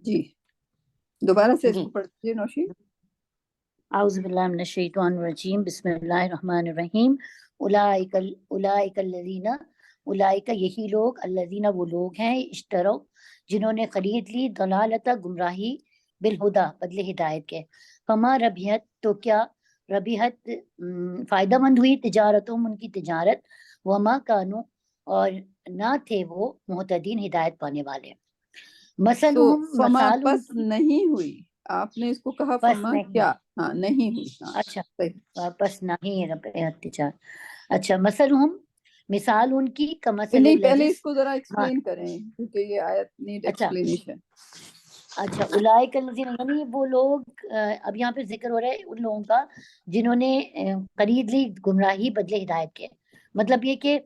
جی دوبارہ سے اس جی کو پڑھ دیجیے نوشین. اعوذ باللہ من الشیطان الرجیم بسم اللہ الرحمن الرحیم. اولئک الذین، اولئک یہی لوگ، الذین وہ لوگ ہیں، اشتروا جنہوں نے خرید لی، ضلالت گمراہی، بالہدا بدلے ہدایت کے، فما ربحت تو کیا ربحت فائدہ مند ہوئی، تجارتہم ان کی تجارت، وما کانوا اور نہ تھے وہ مہتدین ہدایت پانے والے. تو مثلہم فما مثال ان پس نہیں ہوئی، آپ نے اس کو کہا پس فما نہیں، کیا، ہاں نہیں ہوئی. ہاں اچھا صحیح. پس نہیں ربحت تجارت. اچھا مثلہم مثال ان کی کمثل نہیں پہلے الذی، اس کو ذرا ہاں ایکسپلین کریں کیونکہ یہ آیت نیڈ اچھا ایکسپلینیشن. اچھا اولئک الذین، یعنی وہ لوگ اب یہاں پہ ذکر ہو رہا ہے ان لوگوں کا جنہوں نے خرید لی گمراہی بدلے ہدایت کے. مطلب یہ کہ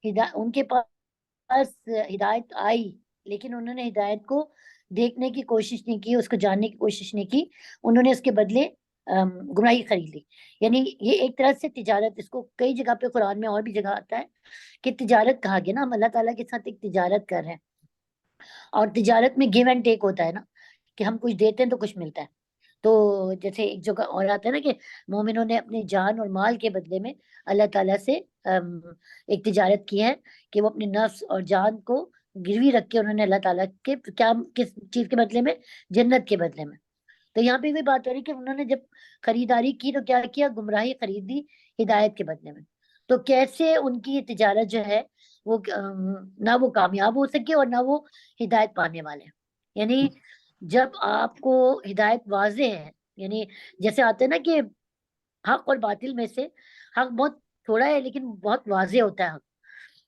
ان کے پاس ہدایت آئی لیکن انہوں نے ہدایت کو دیکھنے کی کوشش نہیں کی، اس کو جاننے کی کوشش نہیں کی، انہوں نے اس کے بدلے گمراہی خرید لی. یعنی یہ ایک طرح سے تجارت، اس کو کئی جگہ پہ قرآن میں اور بھی جگہ آتا ہے کہ تجارت کہا گیا نا، ہم اللہ تعالیٰ کے ساتھ ایک تجارت کر رہے ہیں، اور تجارت میں گیو اینڈ ٹیک ہوتا ہے نا، کہ ہم کچھ دیتے ہیں تو کچھ ملتا ہے. تو جیسے ایک جگہ اور آتا ہے نا کہ مومنوں نے اپنے جان اور مال کے بدلے میں اللہ تعالیٰ سے ایک تجارت کی ہے کہ وہ اپنے نفس اور جان کو گروی رکھ کے انہوں نے اللہ تعالیٰ کے کیا کس چیز کے بدلے میں، جنت کے بدلے میں. تو یہاں پہ بھی بات ہو رہی کہ انہوں نے جب خریداری کی تو کیا کیا، گمراہی خریدی ہدایت کے بدلے میں. تو کیسے ان کی یہ تجارت جو ہے وہ نہ وہ کامیاب ہو سکے اور نہ وہ ہدایت پانے والے. یعنی جب آپ کو ہدایت واضح ہے، یعنی جیسے آتے ہیں نا کہ حق اور باطل میں سے حق بہت تھوڑا ہے لیکن بہت واضح ہوتا ہے حق،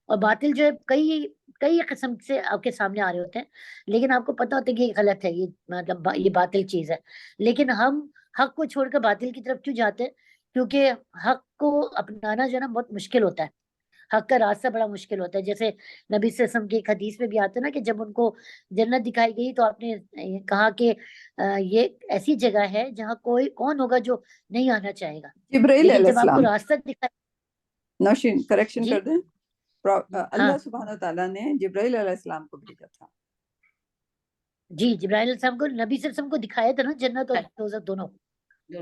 اور باطل جو ہے کئی کئی قسم سے آپ کے سامنے آ رہے ہوتے ہیں، لیکن آپ کو پتا ہوتا ہے کہ یہ غلط ہے، یہ مطلب یہ باطل چیز ہے. لیکن ہم حق کو چھوڑ کر باطل کی طرف کیوں جاتے ہیں؟ کیونکہ حق کو اپنانا جو ہے نا بہت مشکل ہوتا ہے، حق کا راستہ بڑا مشکل ہوتا ہے. جیسے نبی صلی اللہ علیہ وسلم کی ایک حدیث میں بھی آتا ہے نا کہ جب ان کو جنت دکھائی گئی تو آپ نے کہا کہ یہ ایسی جگہ ہے جہاں کون ہوگا جو نہیں آنا چاہے گا، جبرائیل لیکن علیہ جب آپ کو السلام. راستہ دکھائی. نوشین کریکشن جی کر دیں. ہاں اللہ سبحانہ تعالیٰ نے جبرائیل علیہ السلام کو بھیجا تھا. جی جبرائیل علیہ السلام کو نبی صلی اللہ علیہ وسلم کو دکھایا تھا نا جنت اور دوزخ دونوں. تو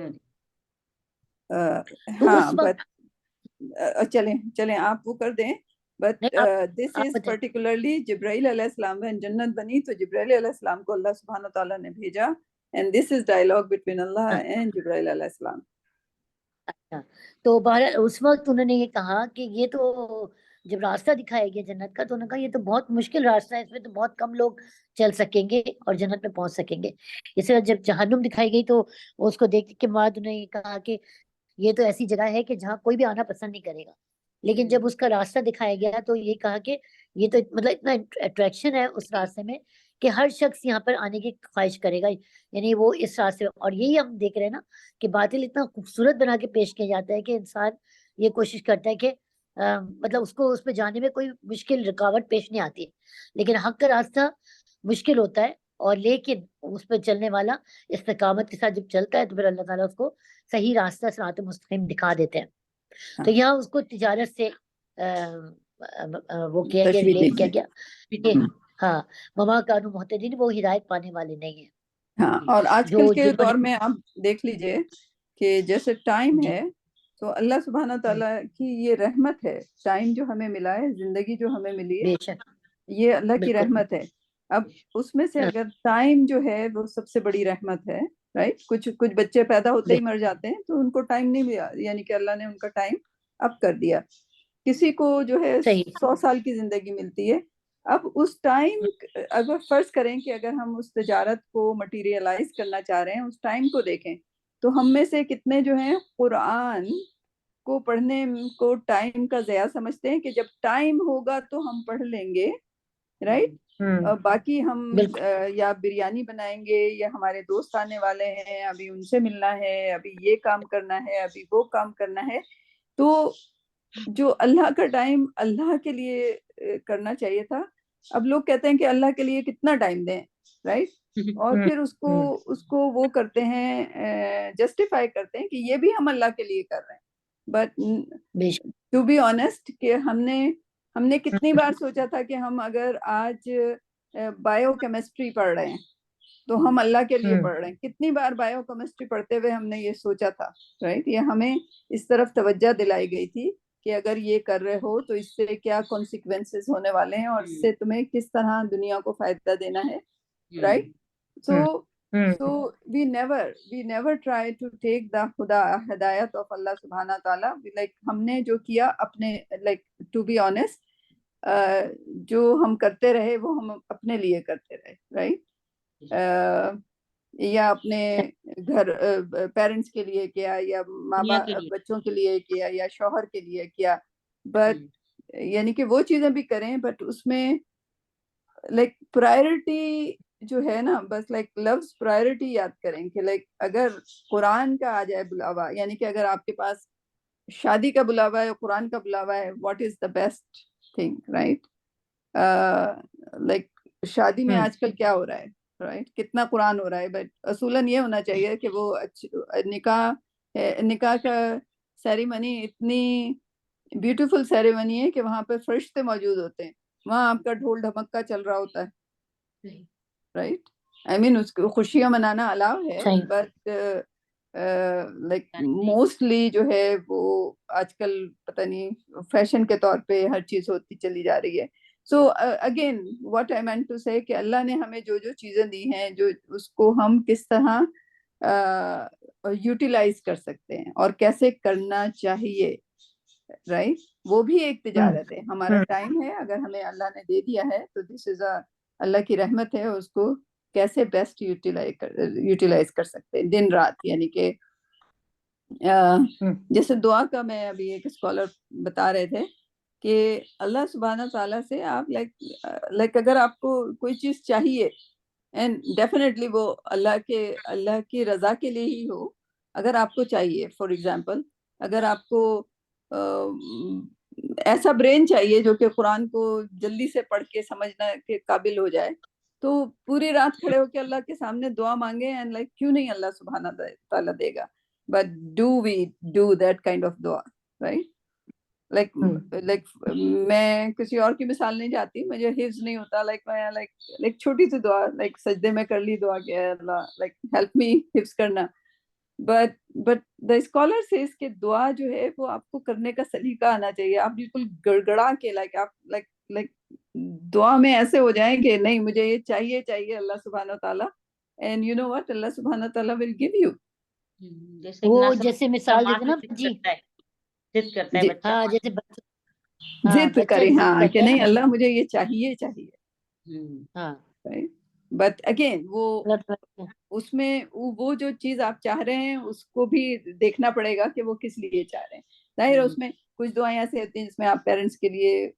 ہاں اس وقت بٹ چلیں آپ وہ کر دیں. بٹ نہیں دس آپ از بتائیں. پرٹیکولرلی جبرائیل علیہ السلام میں جنت بنی تو جبرائیل علیہ السلام کو اللہ سبحانہ تعالیٰ نے بھیجا. And this is dialogue between Allah ہاں اینڈ جبرائیل علیہ السلام. اچھا تو بہرحال اس وقت انہوں نے یہ کہا کہ یہ تو جب راستہ دکھایا گیا جنت کا تو انہوں نے کہا یہ تو بہت مشکل راستہ ہے، اس میں تو بہت کم لوگ چل سکیں گے اور جنت میں پہنچ سکیں گے. اس طرح جب جہنم دکھائی گئی تو اس کو دیکھ کے بعد انہوں نے یہ کہا کہ یہ تو ایسی جگہ ہے کہ جہاں کوئی بھی آنا پسند نہیں کرے گا. لیکن جب اس کا راستہ دکھایا گیا تو یہ کہا کہ یہ تو مطلب اتنا اٹریکشن ہے اس راستے میں کہ ہر شخص یہاں پر آنے کی خواہش کرے گا. یعنی وہ اس راستے، اور یہی ہم دیکھ رہے ہیں نا کہ باطل اتنا خوبصورت بنا کے پیش کیا جاتا ہے کہ انسان یہ کوشش کرتا ہے کہ مطلب اس کو اس پہ جانے میں کوئی مشکل رکاوٹ پیش نہیں آتی ہے، لیکن حق کا راستہ مشکل ہوتا ہے. اور لیکن اس پہ چلنے والا استقامت کے ساتھ جب چلتا ہے تو پھر اللہ تعالیٰ اس کو صحیح راستہ صراط مستقیم دکھا دیتے ہیں. تو یہاں اس کو تجارت سے وہ کیا گیا، تشبیہ دی ریلیٹ کیا گئی. گیا کہ ہاں وما کانوا مہتدین، وہ ہدایت پانے والے نہیں ہیں. ہاں اور آج جو کل کے جنہوں دور نے میں آپ دیکھ لیجئے کہ جیسے ٹائم جی ہے تو اللہ سبحانہ تعالیٰ کی یہ رحمت ہے. ٹائم جو ہمیں ملا ہے، زندگی جو ہمیں ملی ہے، بے شک یہ اللہ کی بالکل رحمت ہے. اب اس میں سے اگر ٹائم جو ہے وہ سب سے بڑی رحمت ہے، رائٹ. کچھ بچے پیدا ہوتے ہی مر جاتے ہیں تو ان کو ٹائم نہیں ملا، یعنی کہ اللہ نے ان کا ٹائم اب کر دیا. کسی کو جو ہے صحیح 100 سال کی زندگی ملتی ہے. اب اس ٹائم اگر فرض کریں کہ اگر ہم اس تجارت کو مٹیریلائز کرنا چاہ رہے ہیں، اس ٹائم کو دیکھیں تو ہم میں سے کتنے جو ہیں قرآن کو پڑھنے کو ٹائم کا ضیاع سمجھتے ہیں کہ جب ٹائم ہوگا تو ہم پڑھ لیں گے، رائٹ. باقی ہم بالکل یا بریانی بنائیں گے یا ہمارے دوست آنے والے ہیں، ابھی ان سے ملنا ہے، ابھی یہ کام کرنا ہے، ابھی وہ کام کرنا ہے. تو جو اللہ کا ٹائم اللہ کے لیے کرنا چاہیے تھا، اب لوگ کہتے ہیں کہ اللہ کے لیے کتنا ٹائم دیں، رائٹ. اور پھر اس کو وہ کرتے ہیں، جسٹیفائی کرتے ہیں کہ یہ بھی ہم اللہ کے لیے کر رہے ہیں. بٹ بے شک ٹو بی آنیسٹ کہ ہم نے کتنی بار سوچا تھا کہ ہم اگر آج بایو کیمسٹری پڑھ رہے ہیں تو ہم اللہ کے لیے پڑھ رہے ہیں. کتنی بار بایو کیمسٹری پڑھتے ہوئے ہم نے یہ سوچا تھا رائٹ, یہ ہمیں اس طرف توجہ دلائی گئی تھی کہ اگر یہ کر رہے ہو تو اس سے کیا کانسیکوینسز ہونے والے ہیں اور اس سے تمہیں کس طرح دنیا کو فائدہ دینا ہے right. So we never try to take the ہدایت of اللہ سبحانہ تعالیٰ. like ہم نے جو کیا اپنے like to be honest جو ہم کرتے رہے وہ ہم اپنے لیے کرتے رہے رائٹ. یا اپنے گھر پیرنٹس کے لیے کیا, یا ماں باپ بچوں کے لیے کیا, یا شوہر کے لیے کیا, بٹ یعنی کہ وہ چیزیں بھی کریں بٹ اس میں لائک پرائرٹی جو ہے نا, بس لائک لفظ پرائرٹی یاد کریں کہ لائک اگر قرآن کا آ جائے بلاوا, یعنی کہ اگر آپ کے پاس شادی کا بلاوا ہے, قرآن کا بلاوا ہے, what is the best thing right. Like شادی میں آج کل کیا ہو رہا ہے رائٹ, کتنا قرآن ہو رہا ہے, بٹ اصولاً یہ ہونا چاہیے کہ وہ نکاح کا سیریمنی اتنی بیوٹیفل سیریمنی ہے کہ وہاں پہ فرشتے موجود ہوتے ہیں, وہاں آپ کا ڈھول ڈھمکا چل رہا ہوتا ہے رائٹ. آئی مین اس کو خوشیاں منانا الاؤ ہے, بٹ لائک موسٹلی جو ہے وہ آج کل پتہ نہیں فیشن کے طور پہ ہر چیز ہوتی چلی جا رہی ہے. So again what I meant to say کہ اللہ نے ہمیں جو جو چیزیں دی ہیں جو اس کو ہم کس طرح یوٹیلائز کر سکتے ہیں اور کیسے کرنا چاہیے رائٹ, وہ بھی ایک تجارت ہے. ہمارا ٹائم ہے, اگر ہمیں اللہ نے دے دیا ہے تو دس از اللہ کی رحمت ہے, اس کو کیسے بیسٹ یوٹیلائز کر سکتے ہیں دن رات. یعنی کہ جیسے دعا کا میں ابھی ایک اسکالر بتا رہے تھے کہ اللہ سبحانہ تعالیٰ سے آپ لائک اگر آپ کو کوئی چیز چاہیے اینڈ ڈیفینیٹلی وہ اللہ کی رضا کے لیے ہی ہو, اگر آپ کو چاہیے فار ایگزامپل اگر آپ کو ایسا برین چاہیے جو کہ قرآن کو جلدی سے پڑھ کے سمجھنا کے قابل ہو جائے, تو پوری رات کھڑے ہو کے اللہ کے سامنے دعا مانگے اینڈ لائک کیوں نہیں اللہ سبحانہ تعالیٰ دے گا. But do we do that kind of دعا رائٹ. لائک میں کسی اور کی مثال نہیں چاہتی, مجھے حفظ نہیں ہوتا, لائک چھوٹی سی دعا لائک سجدے میں کر لی دعا کہ اللہ لائک ہیلپ می حفظ کرنا. بٹ دا اسکالر سیز کہ دعا جو ہے وہ آپ کو کرنے کا سلیقہ آنا چاہیے. آپ بالکل گڑگڑا کے لائک دعا میں ایسے ہو جائیں کہ نہیں مجھے یہ چاہیے اللہ سبحانہ تعالیٰ, اینڈ یو نو what اللہ سبحانہ تعالیٰ will give you. وہ جیسے مثال دیتے نا جی, ضد کرتا ہے بچہ, ہاں جیسے ضد کرے ہاں کہ نہیں اللہ مجھے یہ چاہیے ہاں. بٹ اگین وہ اس میں وہ جو چیز آپ چاہ رہے ہیں اس کو بھی دیکھنا پڑے گا کہ وہ کس لیے چاہ رہے ہیں. ظاہر اس میں کچھ دعائیں ایسے ہوتی ہیں جس میں آپ پیرنٹس کے لیے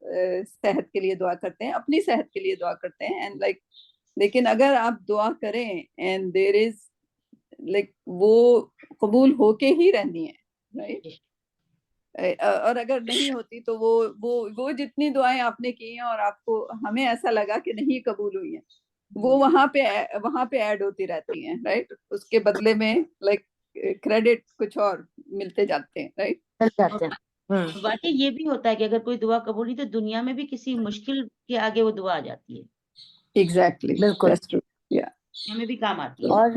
صحت کے لیے دعا کرتے ہیں, اپنی صحت کے لیے دعا کرتے ہیں اینڈ لائک, لیکن اگر آپ دعا کریں اینڈ دیر از لائک وہ قبول ہو کے ہی رہنی ہے رائٹ. اور اگر نہیں ہوتی تو وہ جتنی دعائیں آپ نے کی ہیں اور آپ کو ہمیں ایسا لگا کہ نہیں قبول ہوئی ہیں, وہ وہاں پہ ایڈ ہوتی رہتی ہیں رائٹ. اس کے بدلے میں لائک کریڈٹ کچھ اور ملتے جاتے ہیں رائٹ. واقعی یہ بھی ہوتا ہے کہ اگر کوئی دعا قبول نہیں تو دنیا میں بھی کسی مشکل کے آگے وہ دعا آ جاتی ہے. ایگزیکٹلی, بالکل ہمیں بھی کام آتی ہے. اور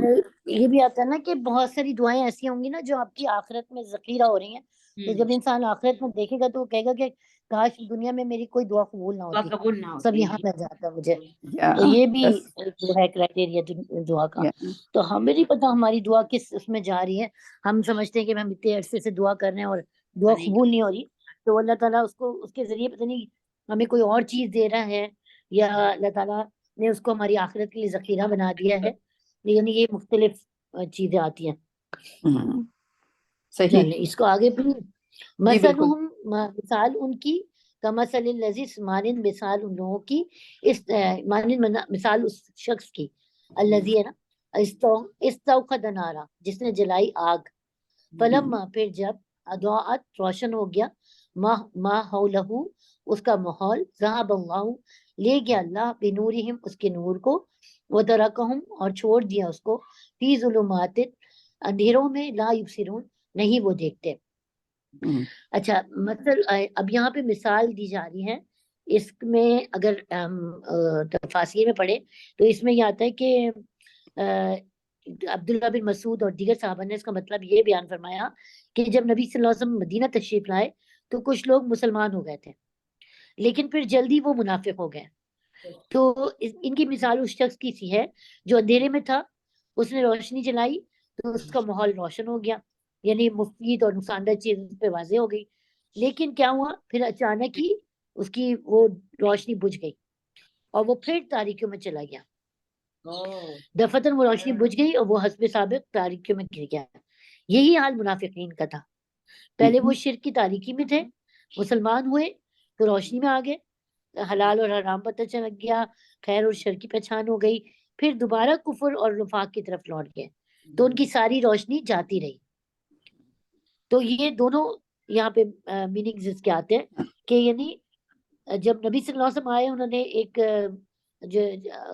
یہ بھی آتا ہے نا کہ بہت ساری دعائیں ایسی ہوں گی نا جو آپ کی آخرت میں ذخیرہ ہو رہی ہیں, تو جب انسان آخرت میں دیکھے گا تو وہ کہے گا کہ کاش دنیا میں میری کوئی دعا قبول نہ ہوتی, سب یہاں مل جاتا مجھے. تو یہ بھی جو ہے کرائٹیریا دعا کا. تو ہمیں نہیں پتا ہماری دعا کس اس میں جا رہی ہے. ہم سمجھتے ہیں کہ ہم اتنے عرصے سے دعا کر رہے ہیں اور دعا قبول نہیں ہو رہی, تو اللہ تعالیٰ اس کے ذریعے پتہ نہیں ہمیں کوئی اور چیز دے رہا ہے, یا اللہ تعالیٰ نے اس کو ہماری آخرت کے لیے ذخیرہ بنا دیا ہے. یعنی یہ مختلف چیزیں آتی ہیں. صحیح, اس کو آگے بھی مثال ان کی کمثل الذی مانند مثال ان لوگوں کی اس مانند مثال اس شخص کی الذی ہے نا استوقد نارا جس نے جلائی آگ, فلما پھر جب اضاءت روشن ہو گیا ما حولہ اس کا ماحول, ذهب اللہ لے گیا اللہ بنورہم اس کے نور کو, وترکہم اور چھوڑ دیا اس کو فی ظلمات اندھیروں میں لا یبصرون نہیں وہ دیکھتے. اچھا اب یہاں پہ مثال دی جا رہی ہے. اس میں اگر تفاسیر میں پڑھے تو اس میں یہ آتا ہے کہ عبداللہ بن مسعود اور دیگر صحابہ نے اس کا مطلب یہ بیان فرمایا کہ جب نبی صلی اللہ علیہ وسلم مدینہ تشریف لائے تو کچھ لوگ مسلمان ہو گئے تھے لیکن پھر جلدی وہ منافق ہو گئے. تو ان کی مثال اس شخص کی سی ہے جو اندھیرے میں تھا, اس نے روشنی جلائی تو اس کا ماحول روشن ہو گیا, یعنی مفید اور نقصان دہ چیز اس پہ واضح ہو گئی. لیکن کیا ہوا, پھر اچانک ہی اس کی وہ روشنی بجھ گئی اور وہ پھر تاریکیوں میں چلا گیا. دفتن وہ روشنی بجھ گئی اور وہ حسب سابق تاریکیوں میں گر گیا. یہی حال منافقین کا تھا. پہلے وہ شرک کی تاریکی میں تھے, مسلمان ہوئے تو روشنی میں آ گئے, حلال اور حرام پتہ چل گیا, خیر اور شر کی پہچان ہو گئی, پھر دوبارہ کفر اور نفاق کی طرف لوٹ گئے تو ان کی ساری روشنی جاتی رہی. تو یہ دونوں یہاں پہ میننگز اس کے آتے ہیں کہ یعنی جب نبی صلی اللہ علیہ وسلم آئے, انہوں نے ایک جو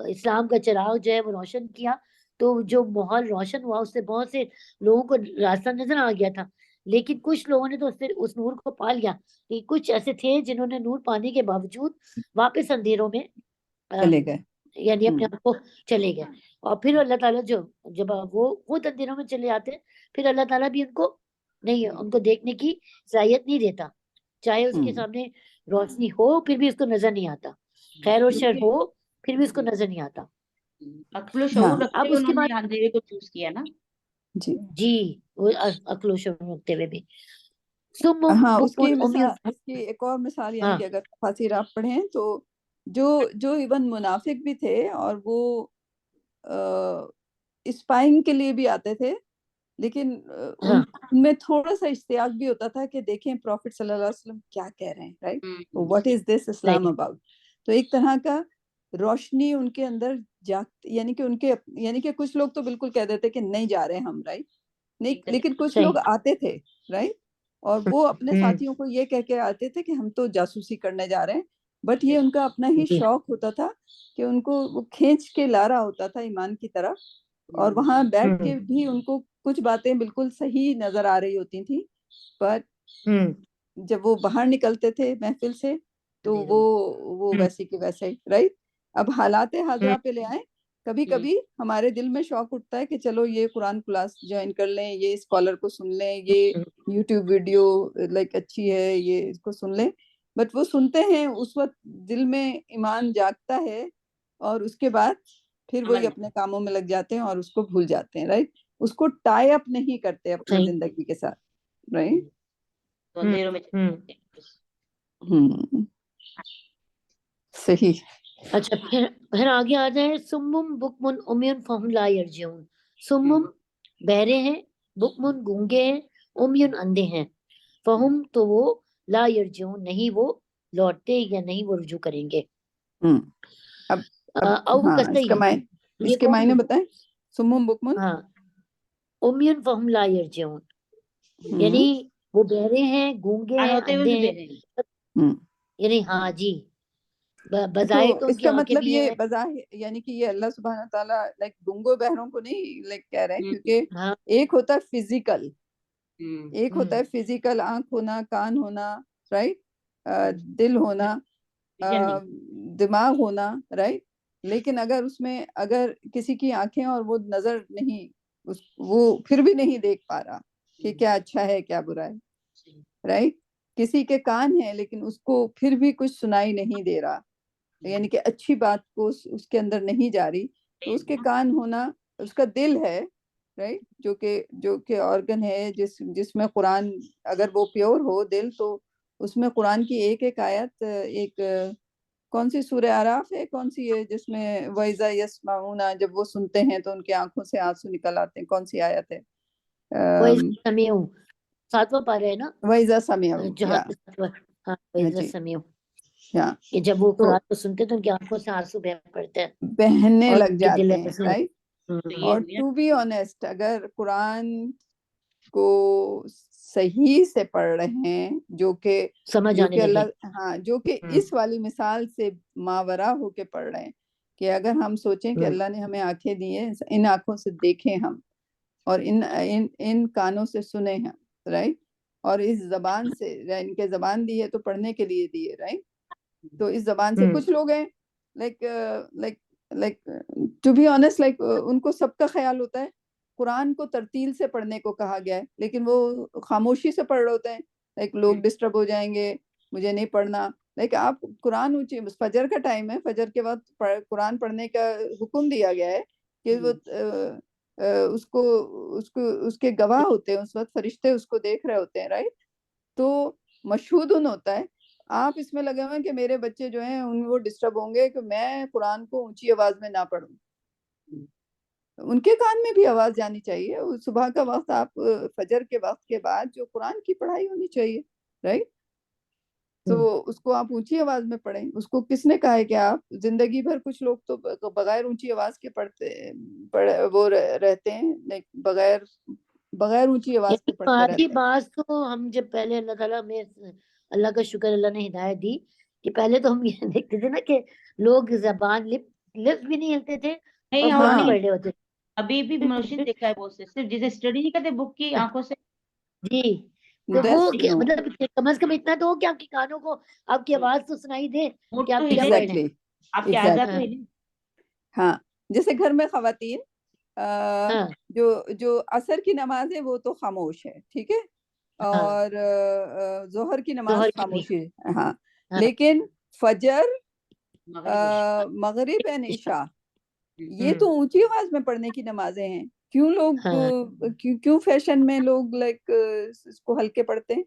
اسلام کا چراغ جو ہے وہ روشن کیا, تو جو ماحول روشن ہوا اس سے بہت سے لوگوں کو راستہ نظر آ گیا تھا. لیکن کچھ لوگوں نے تو اس نور کو پا لیا, کہ کچھ ایسے تھے جنہوں نے نور پانے کے باوجود واپس اندھیروں میں چلے گئے, یعنی اپنے آپ کو چلے گئے. اور پھر اللہ تعالیٰ جب وہ خود اندھیروں میں چلے آتے ہیں, پھر اللہ تعالیٰ بھی ان کو دیکھنے کی صلاحیت نہیں دیتا, چاہے اس کے سامنے روشنی ہو پھر بھی اس کو نظر نہیں آتا, خیر اور شر ہو پھر بھی اس کو نظر نہیں آتا. عقل و شعور رکھتے اب ہوئے اس کے انہوں بعد نے اندھیرے کو چوز کیا نا. جی وہ عقل و شعور رکھتے ہوئے بھی. ہاں اس کی ایک اور مثال, یعنی کہ اگر تفاسیر آپ پڑھیں تو جو ایون منافق بھی تھے اور وہ اسپائنگ کے لیے بھی آتے تھے, لیکن ان میں تھوڑا سا اشتیاق بھی ہوتا تھا کہ دیکھیں پروفٹ صلی اللہ علیہ وسلم کیا کہہ رہے ہیں, right, what is this Islam about. تو ایک طرح کا روشنی ان کے اندر یعنی کہ کچھ لوگ تو بالکل کہہ دیتے کہ نہیں جا رہے ہم, رائٹ, نہیں, لیکن کچھ لوگ آتے تھے, رائٹ, اور وہ اپنے ساتھیوں کو یہ کہہ کے آتے تھے کہ ہم تو جاسوسی کرنے جا رہے ہیں, بٹ یہ ان کا اپنا ہی شوق ہوتا تھا کہ ان کو وہ کھینچ کے لا رہا ہوتا تھا ایمان کی طرف, اور وہاں بیٹھ کے بھی ان کو کچھ باتیں بالکل صحیح نظر آ رہی ہوتی تھیں, پر جب وہ باہر نکلتے تھے محفل سے تو وہ ویسے کہ ویسے, رائٹ. اب حالات حاضرہ پہ لے آئیں, کبھی کبھی ہمارے دل میں شوق اٹھتا ہے کہ چلو یہ قرآن کلاس جوائن کر لیں, یہ اسکالر کو سن لیں, یہ یوٹیوب ویڈیو لائک اچھی ہے, یہ اس کو سن لیں, بٹ وہ سنتے ہیں, اس وقت دل میں ایمان جاگتا ہے, اور اس کے بعد پھر وہی اپنے کاموں میں لگ جاتے ہیں اور اس کو بھول جاتے ہیں, رائٹ, اس کو ٹائی اپ نہیں کرتے اپنی زندگی کے ساتھ, رائٹ. صحیح. اچھا پھر آگے آ جائے, سمم بکمن امیون فہم لا یرجعون. سمم بہرے ہیں, بکمن گونگے ہیں, امیون اندھے ہیں, فہم تو وہ, لا یرجعون نہیں وہ لوٹتے یا نہیں وہ رجوع کریں گے. اب اس کے معنی بتائیں. سمم بکمن, ہاں, امیون فہم لا یرجعون, یعنی وہ بہرے ہیں, گونگے ہیں, اندھے ہیں, یعنی ہاں جی, بظاہر تو اس کا مطلب یہ بظاہر یعنی کہ یہ اللہ سبحانہ تعالیٰ لائک گونگو بہروں کو نہیں لائک کہہ رہے ہیں, کیونکہ ایک ہوتا ہے فزیکل, ایک ہوتا ہے فزیکل, آنکھ ہونا, کان ہونا, رائٹ, دل ہونا, دماغ ہونا, رائٹ. لیکن اگر اس میں اگر کسی کی آنکھیں اور وہ نظر نہیں, وہ پھر بھی نہیں دیکھ پا رہا کہ کیا اچھا ہے کیا برا ہے, رائٹ. کسی کے کان ہیں لیکن اس کو پھر بھی کچھ سنائی نہیں دے رہا, یعنی کہ اچھی بات کو اس کے اندر نہیں جا رہی, تو اس کے کان ہونا. اس کا دل ہے, رائٹ, جو کہ آرگن ہے جس میں قرآن اگر وہ پیور ہو دل, تو اس میں قرآن کی ایک آیت, ایک کون سی سورہ اعراف ہے, کون سی ہے جس میں وَإِذَا يَسْمَعُونَ, جب وہ سنتے ہیں تو ان کی آنکھوں سے آنسو نکل آتے ہیں, کون سی آیت ہے؟ ساتواں پارہ ہے نا, وَإِذَا سَمِعُوا, وَإِذَا سَمِعُوا, کہ جب وہ قرآن کو سنتے تو ان کی آنکھوں سے آنسو پڑتے ہیں, بہنے لگ جاتے ہیں, رائٹ. اور ٹو بی آنیسٹ, اگر قرآن کو صحیح سے پڑھ رہے ہیں, جو کہ اللہ, جو کہ اس والی مثال سے ماورا ہو کے پڑھ رہے ہیں, کہ اگر ہم سوچیں کہ اللہ نے ہمیں آنکھیں دی ہیں, ان آنکھوں سے دیکھیں ہم, اور ان کانوں سے سنیں ہم, رائٹ, اور اس زبان سے, ان کے زبان دی ہے تو پڑھنے کے لیے دی ہے, رائٹ. تو اس زبان سے کچھ لوگ ہیں like like to be honest, like ان کو سب کا خیال ہوتا ہے قرآن کو ترتیل سے پڑھنے کو کہا گیا ہے، لیکن وہ خاموشی سے پڑھ رہے ہوتے ہیں، لائک لوگ ڈسٹرب ہو جائیں گے، مجھے نہیں پڑھنا. لائک آپ قرآن اونچی، فجر کا ٹائم ہے، فجر کے وقت قرآن پڑھنے کا حکم دیا گیا ہے کہ وہ اس کے گواہ ہوتے ہیں، اس وقت فرشتے اس کو دیکھ رہے ہوتے ہیں، رائٹ. تو مشہودن ہوتا ہے. آپ اس میں لگے ہوئے ہیں کہ میرے بچے جو ہیں وہ ڈسٹرب ہوں گے کہ میں قرآن کو اونچی آواز میں نہ پڑھوں. ان کے کان میں بھی آواز جانی چاہیے. صبح کا وقت، آپ فجر کے وقت کے بعد جو قرآن کی پڑھائی ہونی چاہیے، رائٹ. تو اس کو آپ اونچی آواز میں پڑھیں. اس کو کس نے کہا ہے کہ آپ زندگی بھر، کچھ لوگ تو بغیر اونچی آواز کے وہ رہتے ہیں، بغیر اونچی آواز کے پڑھتے رہتے ہماری ہیں. بات تو ہم جب پہلے اللہ تعالیٰ میں، اللہ کا شکر اللہ نے ہدایت دی کہ پہلے تو ہم یہ دیکھتے تھے نا کہ لوگ زبان لفظ بھی نہیں ہلتے تھے نہیں، اور اور قرآن نہیں، پڑھ رہے ہوتے تھے. ابھی بھی منوشی دیکھا ہے بہت سے، صرف جسے اسٹڈی نہیں کرتے بک کی آنکھوں سے. جی. تو That's وہ no. مطلب کم از کم اتنا تو ہو کہ آپ کے کانوں کو آپ کی آواز تو سنائی دے موڈ کہ آپ تو کیا ہلے، پڑھ رہے ہیں. Exactly. آپ کے اعضاء تو Exactly. ہلے. ہاں، جیسے گھر میں خواتین ہاں جو عصر کی نماز ہے وہ تو خاموش ہے، ٹھیک ہے، ہاں اور ظہر کی نماز ظہر کی بھی. خاموشی ہے. ہاں، ہاں لیکن فجر، مغرب عشاء. مغرب اینڈ عشاء، یہ ہوں. تو اونچی آواز میں پڑھنے کی نمازیں ہیں. کیوں لوگ ہاں. کیوں فیشن میں لوگ لائک اس کو ہلکے پڑھتے ہیں،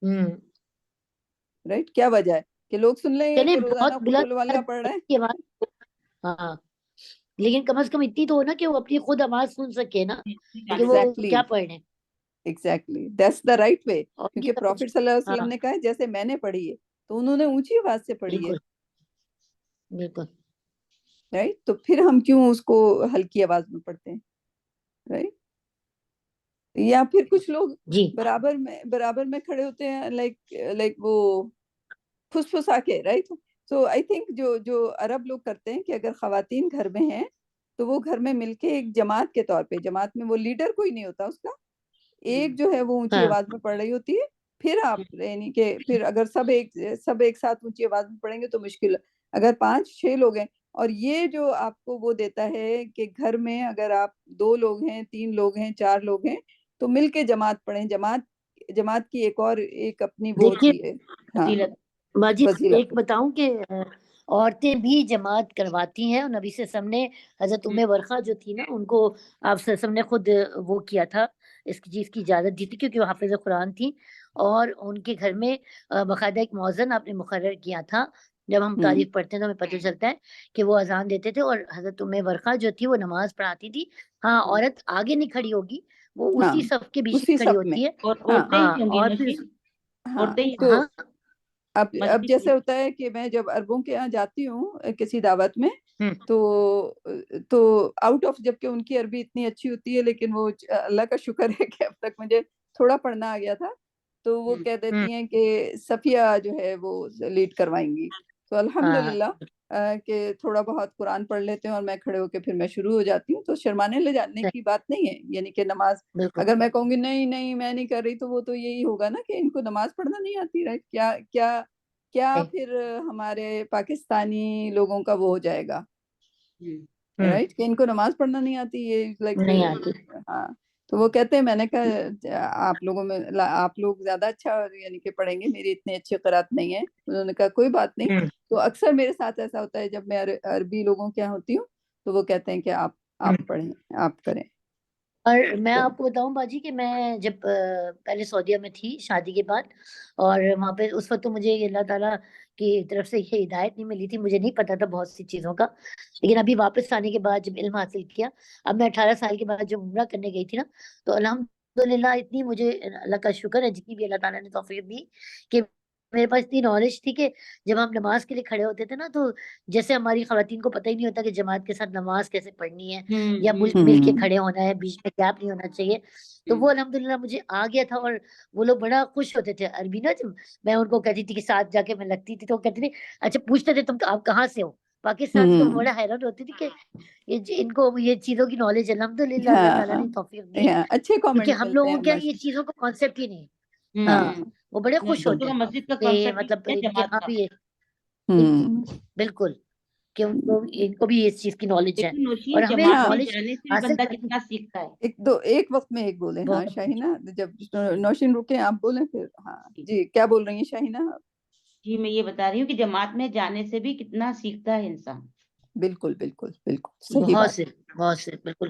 ہوں. رائٹ؟ کیا وجہ ہے کہ لوگ سن لیں گے چلے کہ روزانہ بہت قل واللہ بلند پڑھ رہے ہیں. کی آواز. ہاں لیکن کم از کم اتنی تو ہو نا کہ وہ اپنی خود آواز سن سکے نا کہ وہ کیا پڑھ رہے ہیں. Exactly that's the right way. اور ان کی کیونکہ پروفٹ صلی اللہ علیہ وسلم نے کہا ہے جیسے میں نے پڑھی ہے تو انہوں نے اونچی آواز سے پڑھی ہے، بالکل بالکل. رائٹ. تو پھر ہم کیوں اس کو ہلکی آواز میں پڑھتے ہیں، رائٹ؟ یا پھر کچھ لوگ جی برابر میں کھڑے ہوتے ہیں، لائک وہ پھسا کے، رائٹ. سو آئی تھنک جو عرب لوگ کرتے ہیں کہ اگر خواتین گھر میں ہیں تو وہ گھر میں مل کے ایک جماعت کے طور پہ، جماعت میں وہ لیڈر کوئی نہیں ہوتا اس کا، ایک جو ہے وہ اونچی ہاں آواز میں پڑھ رہی ہوتی ہے. پھر آپ یعنی کہ پھر اگر سب ایک ساتھ اونچی آواز میں پڑھیں گے تو مشکل. اگر 5-6 لوگ ہیں، اور یہ جو آپ کو وہ دیتا ہے کہ گھر میں اگر آپ 2 لوگ ہیں، 3 لوگ ہیں، 4 لوگ ہیں تو مل کے جماعت پڑھیں. جماعت کی ایک اپنی وہ دیکھیے ہوتی ہے. ہاں فضیلت. باجی فضیلت. ایک بتاؤں کہ عورتیں بھی جماعت کرواتی ہیں، اور نبی صلی اللہ علیہ وسلم نے حضرت ورقہ جو تھی نا ان کو آپ صلی اللہ علیہ وسلم نے خود وہ کیا تھا، اس چیز کی اجازت دی تھی کیونکہ وہ حافظ قرآن تھی، اور ان کے گھر میں باقاعدہ ایک مؤذن آپ نے مقرر کیا تھا. جب ہم تاریخ پڑھتے ہیں تو ہمیں پتہ چلتا ہے کہ وہ اذان دیتے تھے اور حضرت ورقہ جو تھی وہ نماز پڑھاتی تھی. ہاں عورت آگے نہیں کھڑی ہوگی، وہ ہاں اسی صف کے بیچ اسی میں کھڑی صف میں. ہوتی ہے. اور ہاں عورتیں ہاں ہی ہوں گی اور نوشین، پھر ہاں عورتیں ہی تو ہاں اب جیسے ہوتا ہے کہ میں جب عربوں کے یہاں جاتی ہوں کسی دعوت میں ہوں، تو آؤٹ آف، جبکہ ان کی عربی اتنی اچھی ہوتی ہے لیکن وہ اللہ کا شکر ہے کہ اب تک مجھے تھوڑا پڑھنا آ گیا تھا، تو وہ کہہ دیتی ہیں کہ صفیہ جو ہے وہ لیڈ کروائیں گی. تو الحمدللہ کہ تھوڑا بہت قرآن پڑھ لیتے ہیں اور میں کھڑے ہو کے پھر میں شروع ہو جاتی ہوں. تو شرمانے لے جانے کی بات نہیں ہے، یعنی کہ نماز بالکل اگر میں کہوں گی نہیں میں نہیں کر رہی تو وہ تو یہی ہوگا نا کہ ان کو نماز پڑھنا نہیں آتی، رائٹ؟ کیا پھر ہمارے پاکستانی لوگوں کا وہ ہو جائے گا، رائٹ، کہ ان کو نماز پڑھنا نہیں آتی، یہ لائک. نہیں آتی. ہاں تو وہ کہتے ہیں، میں نے کہا آپ لوگوں میں آپ لوگ زیادہ اچھا یعنی کہ پڑھیں گے، میری اتنی اچھی قرات نہیں ہے. انہوں نے کہا کوئی بات نہیں. تو اکثر میرے ساتھ ایسا ہوتا ہے جب میں عربی لوگوں کے یہاں ہوتی ہوں تو وہ کہتے ہیں کہ آپ پڑھیں، آپ کریں. اور میں آپ کو بتاؤں باجی کہ میں جب پہلے سعودیہ میں تھی شادی کے بعد، اور وہاں پہ اس وقت تو مجھے اللہ تعالیٰ کی طرف سے یہ ہدایت نہیں ملی تھی، مجھے نہیں پتا تھا بہت سی چیزوں کا. لیکن ابھی واپس آنے کے بعد جب علم حاصل کیا، اب میں 18 سال کے بعد جب عمرہ کرنے گئی تھی نا، تو الحمدللہ اتنی مجھے اللہ کا شکر ہے جتنی بھی اللہ تعالیٰ نے توفیق دی کہ میرے پاس اتنی نالج تھی کہ جب ہم نماز کے لیے کھڑے ہوتے تھے نا، تو جیسے ہماری خواتین کو پتہ ہی نہیں ہوتا کہ جماعت کے ساتھ نماز کیسے پڑھنی ہے یا مل کے کھڑے ہونا ہے، بیچ میں گیپ نہیں ہونا چاہیے. تو وہ الحمدللہ مجھے آ گیا تھا، اور وہ لوگ بڑا خوش ہوتے تھے عربی نا. جب میں ان کو کہتی تھی کہ ساتھ جا کے میں لگتی تھی تو وہ کہتے تھے اچھا، پوچھتے تھے تم آپ کہاں سے ہو پاکستان سے. تو بڑا حیران ہوتی تھی کہ ان کو یہ چیزوں کی نالج الحمدللہ اللہ تعالیٰ نے توفیق دی، اچھے کیونکہ کامنٹس ہم ملتے لوگوں ہیں کے یہ چیزوں کا کانسیپٹ ہی نہیں. ہاں وہ بڑے خوش کم سے ہوتے کم ہیں مسجد کا کہ کانسیپٹ مطلب ہے کہ جماعت ہاں کا. بھی بالکل کہ ان کو بھی اس چیز کی نالج ہے, لیکن اور نوشین ہمیں جماعت میں نالج جانے سے بھی حاصل بندہ کرنی کتنا سیکھتا ہے. ایک وقت میں ایک بولیں. ہاں بہت. شاہینہ, جب نوشین رکے آپ بولیں پھر. ہاں جی, کیا بول رہی ہیں شاہینہ؟ جی میں یہ بتا رہی ہوں کہ جماعت میں جانے سے بھی کتنا سیکھتا ہے انسان. بالکل بالکل بالکل صحیح بہت بات. سے بالکل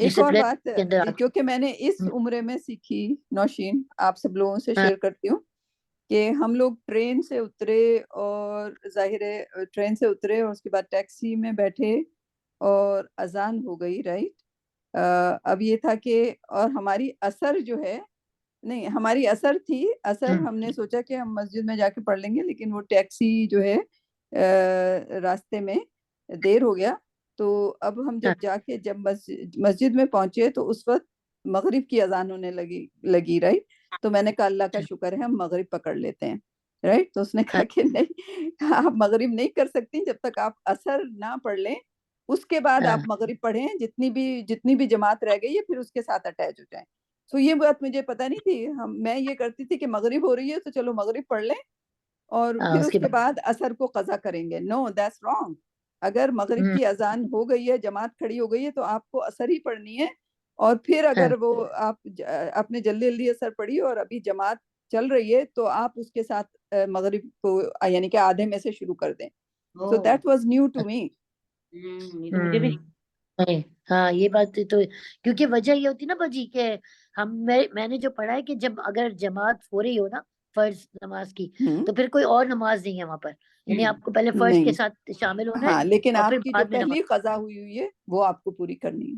ایک اور ڈسپلن بات کے اندر جو کہ میں نے اس عمرے میں سیکھی نوشین, آپ سب لوگوں سے شیئر کرتی ہوں, کہ ہم لوگ ٹرین سے اترے, اور ظاہر ہے ٹرین سے اترے اور اس کے بعد ٹیکسی میں بیٹھے اور اذان ہو گئی, رائٹ. اب یہ تھا کہ, اور ہماری اثر جو ہے, نہیں ہماری اثر تھی, اثر ہم نے سوچا کہ ہم مسجد میں جا کے پڑھ لیں گے, لیکن وہ ٹیکسی جو ہے راستے میں دیر ہو گیا. تو اب ہم جب مسجد میں پہنچے تو اس وقت مغرب کی اذان ہونے لگی, رائٹ. تو میں نے کہا اللہ کا شکر ہے ہم مغرب پکڑ لیتے ہیں, رائٹ. تو اس نے کہا کہ نہیں, آپ مغرب نہیں کر سکتی جب تک آپ اثر نہ پڑھ لیں, اس کے بعد آپ مغرب پڑھیں, جتنی بھی جماعت رہ گئی ہے پھر اس کے ساتھ اٹیچ ہو جائیں. تو یہ بات مجھے پتہ نہیں تھی, میں یہ کرتی تھی کہ مغرب ہو رہی ہے تو چلو مغرب پڑھ لیں اور پھر اس کے بعد اثر کو قضا کریں گے. نو, دیٹس رانگ. اگر مغرب کی اذان ہو گئی ہے, جماعت کھڑی ہو گئی ہے, تو آپ کو اثر ہی پڑھنی ہے, اور پھر اگر وہ آپ نے جلدی اثر پڑھی اور ابھی جماعت چل رہی ہے تو آپ اس کے ساتھ مغرب کو یعنی کہ آدھے میں سے شروع کر دیں. So that was new to me. مجھے بھی ہاں یہ بات تو, کیونکہ وجہ یہ ہوتی نا باجی کہ میں نے جو پڑھا ہے کہ جب اگر جماعت ہو رہی ہو نا فرض نماز کی, تو پھر کوئی اور نماز نہیں ہے وہاں پر, یعنی آپ کو پہلے فرض کے ساتھ شامل ہونا ہے. ہاں, لیکن اور پھر آپ کی جو بعد میں پہلی نماز. قضا ہوئی ہے وہ آپ کو پوری کرنی ہے.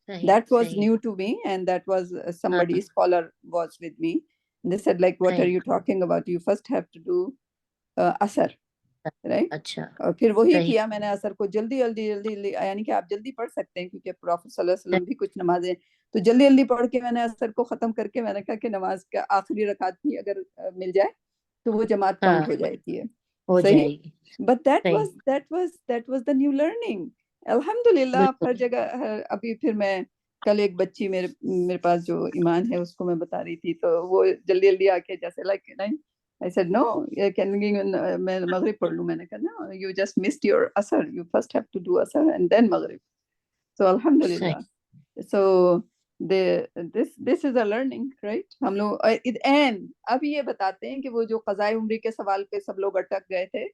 صحیح That was صحیح. new to me, and that was somebody scholar was with me. They said like, what are you talking about? You first have to do asar, right? اچھا اور پھر وہی صحیح. کیا میں نے اثر کو جلدی یعنی کہ آپ جلدی پڑھ سکتے ہیں, کیونکہ پروفیٹ صلی اللہ علیہ وسلم بھی کچھ نمازیں تو جلدی پڑھ کے میں نے اثر کو ختم کر کے میں نے کہا کہ نماز کا آخری رکعت بھی اگر مل جائے تو وہ جماعت کاؤنٹ ہو جاتی ہے. ہو صحیح. جائے گی. بٹ صحیح that was the new learning. الحمدللہ. آپ ہر جگہ ابھی پھر میں کل ایک بچی میرے پاس جو ایمان ہے اس کو میں بتا رہی تھی, تو وہ جلدی آ کے جیسے لائک نہیں, I said no, میں مغرب پڑھ لوں. میں نے کہا no, you just missed your asr, you first have to do asr and then maghrib. So alhamdulillah. So this is a learning, right. ہم لوگ and اب یہ بتاتے ہیں کہ وہ جو قضائے عمری کے سوال پہ سب لوگ اٹک گئے تھے,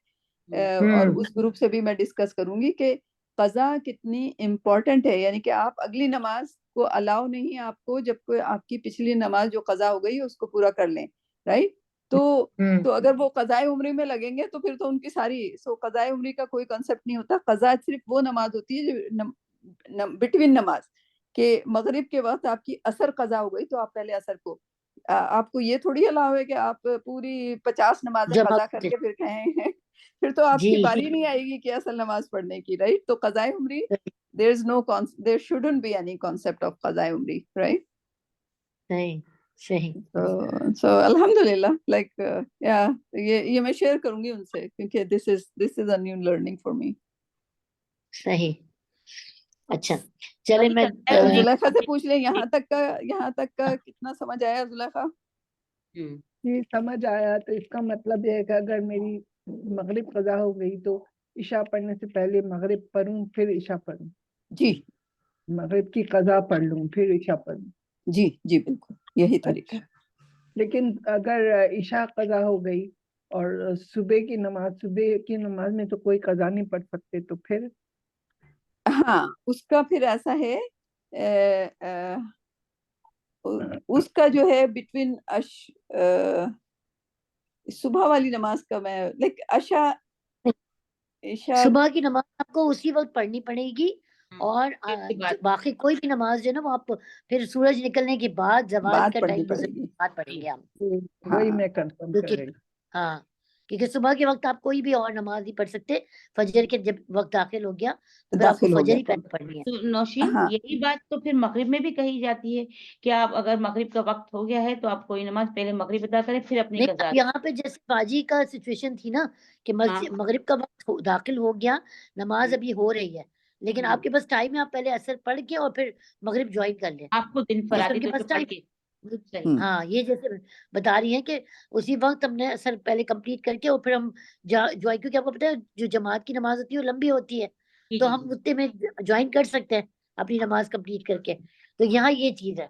اور اس گروپ سے بھی میں ڈسکس کروں گی کہ قضا کتنی امپورٹنٹ ہے, یعنی کہ آپ اگلی نماز کو الاؤ نہیں آپ کو جب کوئی آپ کی پچھلی نماز جو قضا ہو گئی اس کو پورا کر لیں, رائٹ. تو اگر وہ قضائے عمری میں لگیں گے تو پھر تو ان کی ساری قضائے عمری کا کوئی کنسپٹ نہیں ہوتا. قضا صرف وہ نماز ہوتی ہے جو بٹوین نماز, کہ مغرب کے وقت آپ کی اثر قضا ہو گئی تو آپ پہلے اثر کو, آپ کو یہ تھوڑی الاؤ ہے کہ آپ پوری 50 نمازیں قضا کر کے پھر کہیں پھر تو آپ کی باری نہیں آئے گی کہ اصل نماز پڑھنے کی, رائٹ. تو قضائے عمری there shouldn't be any concept of قضائے عمری, right. صحیح. So alhamdulillah, like یہ میں شیئر کروں گی ان سے, کیونکہ this is a new learning for me. صحیح. اچھا چلے میں زلیخا سے پوچھ لیں یہاں تک کا کتنا سمجھ آیا زلیخا؟ جی سمجھ آیا. تو اس کا مطلب یہ ہے کہ اگر میری مغرب قضا ہو گئی تو عشاء پڑھنے سے پہلے مغرب پڑھوں پھر عشاء پڑھوں. جی مغرب کی قضا پڑھ لوں پھر عشاء پڑھوں. جی جی بالکل یہی طریقہ ہے. لیکن اگر عشاء قضا ہو گئی اور صبح کی نماز میں تو کوئی قضا نہیں پڑھ سکتے, تو پھر ہاں اس کا پھر ایسا ہے, اس کا جو ہے بٹوین صبح والی نماز کا میں لائک عشاء صبح کی نماز آپ کو اسی وقت پڑھنی پڑے گی, اور باقی کوئی بھی نماز جو ہے نا وہ آپ پھر سورج نکلنے کے بعد زوال کا ٹائم بعد پڑھیں گے آپ. وہی میں کنفرم کر رہی ہوں. ہاں کیونکہ صبح کے وقت آپ کوئی بھی اور نماز نہیں پڑھ سکتے, فجر کے جب وقت داخل ہو گیا تو پھر آپ کو فجر ہی پہلے پڑھنی ہے. تو نوشین یہی بات تو پھر مغرب میں بھی کہی جاتی ہے کہ آپ اگر مغرب کا وقت ہو گیا ہے تو آپ کوئی نماز پہلے مغرب ادا کریں پھر اپنی قضا. یہاں پہ جیسے باجی کا سچویشن تھی نا کہ مغرب کا وقت داخل ہو گیا, نماز ابھی ہو رہی ہے, لیکن آپ کے پاس ٹائم ہے, آپ پہلے اثر پڑھ کے اور پھر مغرب جوائن کر لیں. آپ کو دن فرادی تو پڑھ کے صحیح. ہاں یہ جیسے بتا رہی ہیں کہ اسی وقت ہم نے اثر پہلے کمپلیٹ کر کے اور پھر ہم کیونکہ آپ کو پتا ہے جو جماعت کی نماز ہوتی ہے وہ لمبی ہوتی ہے جی تو جی ہم اتنے میں جوائن کر سکتے ہیں اپنی نماز کمپلیٹ کر کے. تو یہاں یہ چیز ہے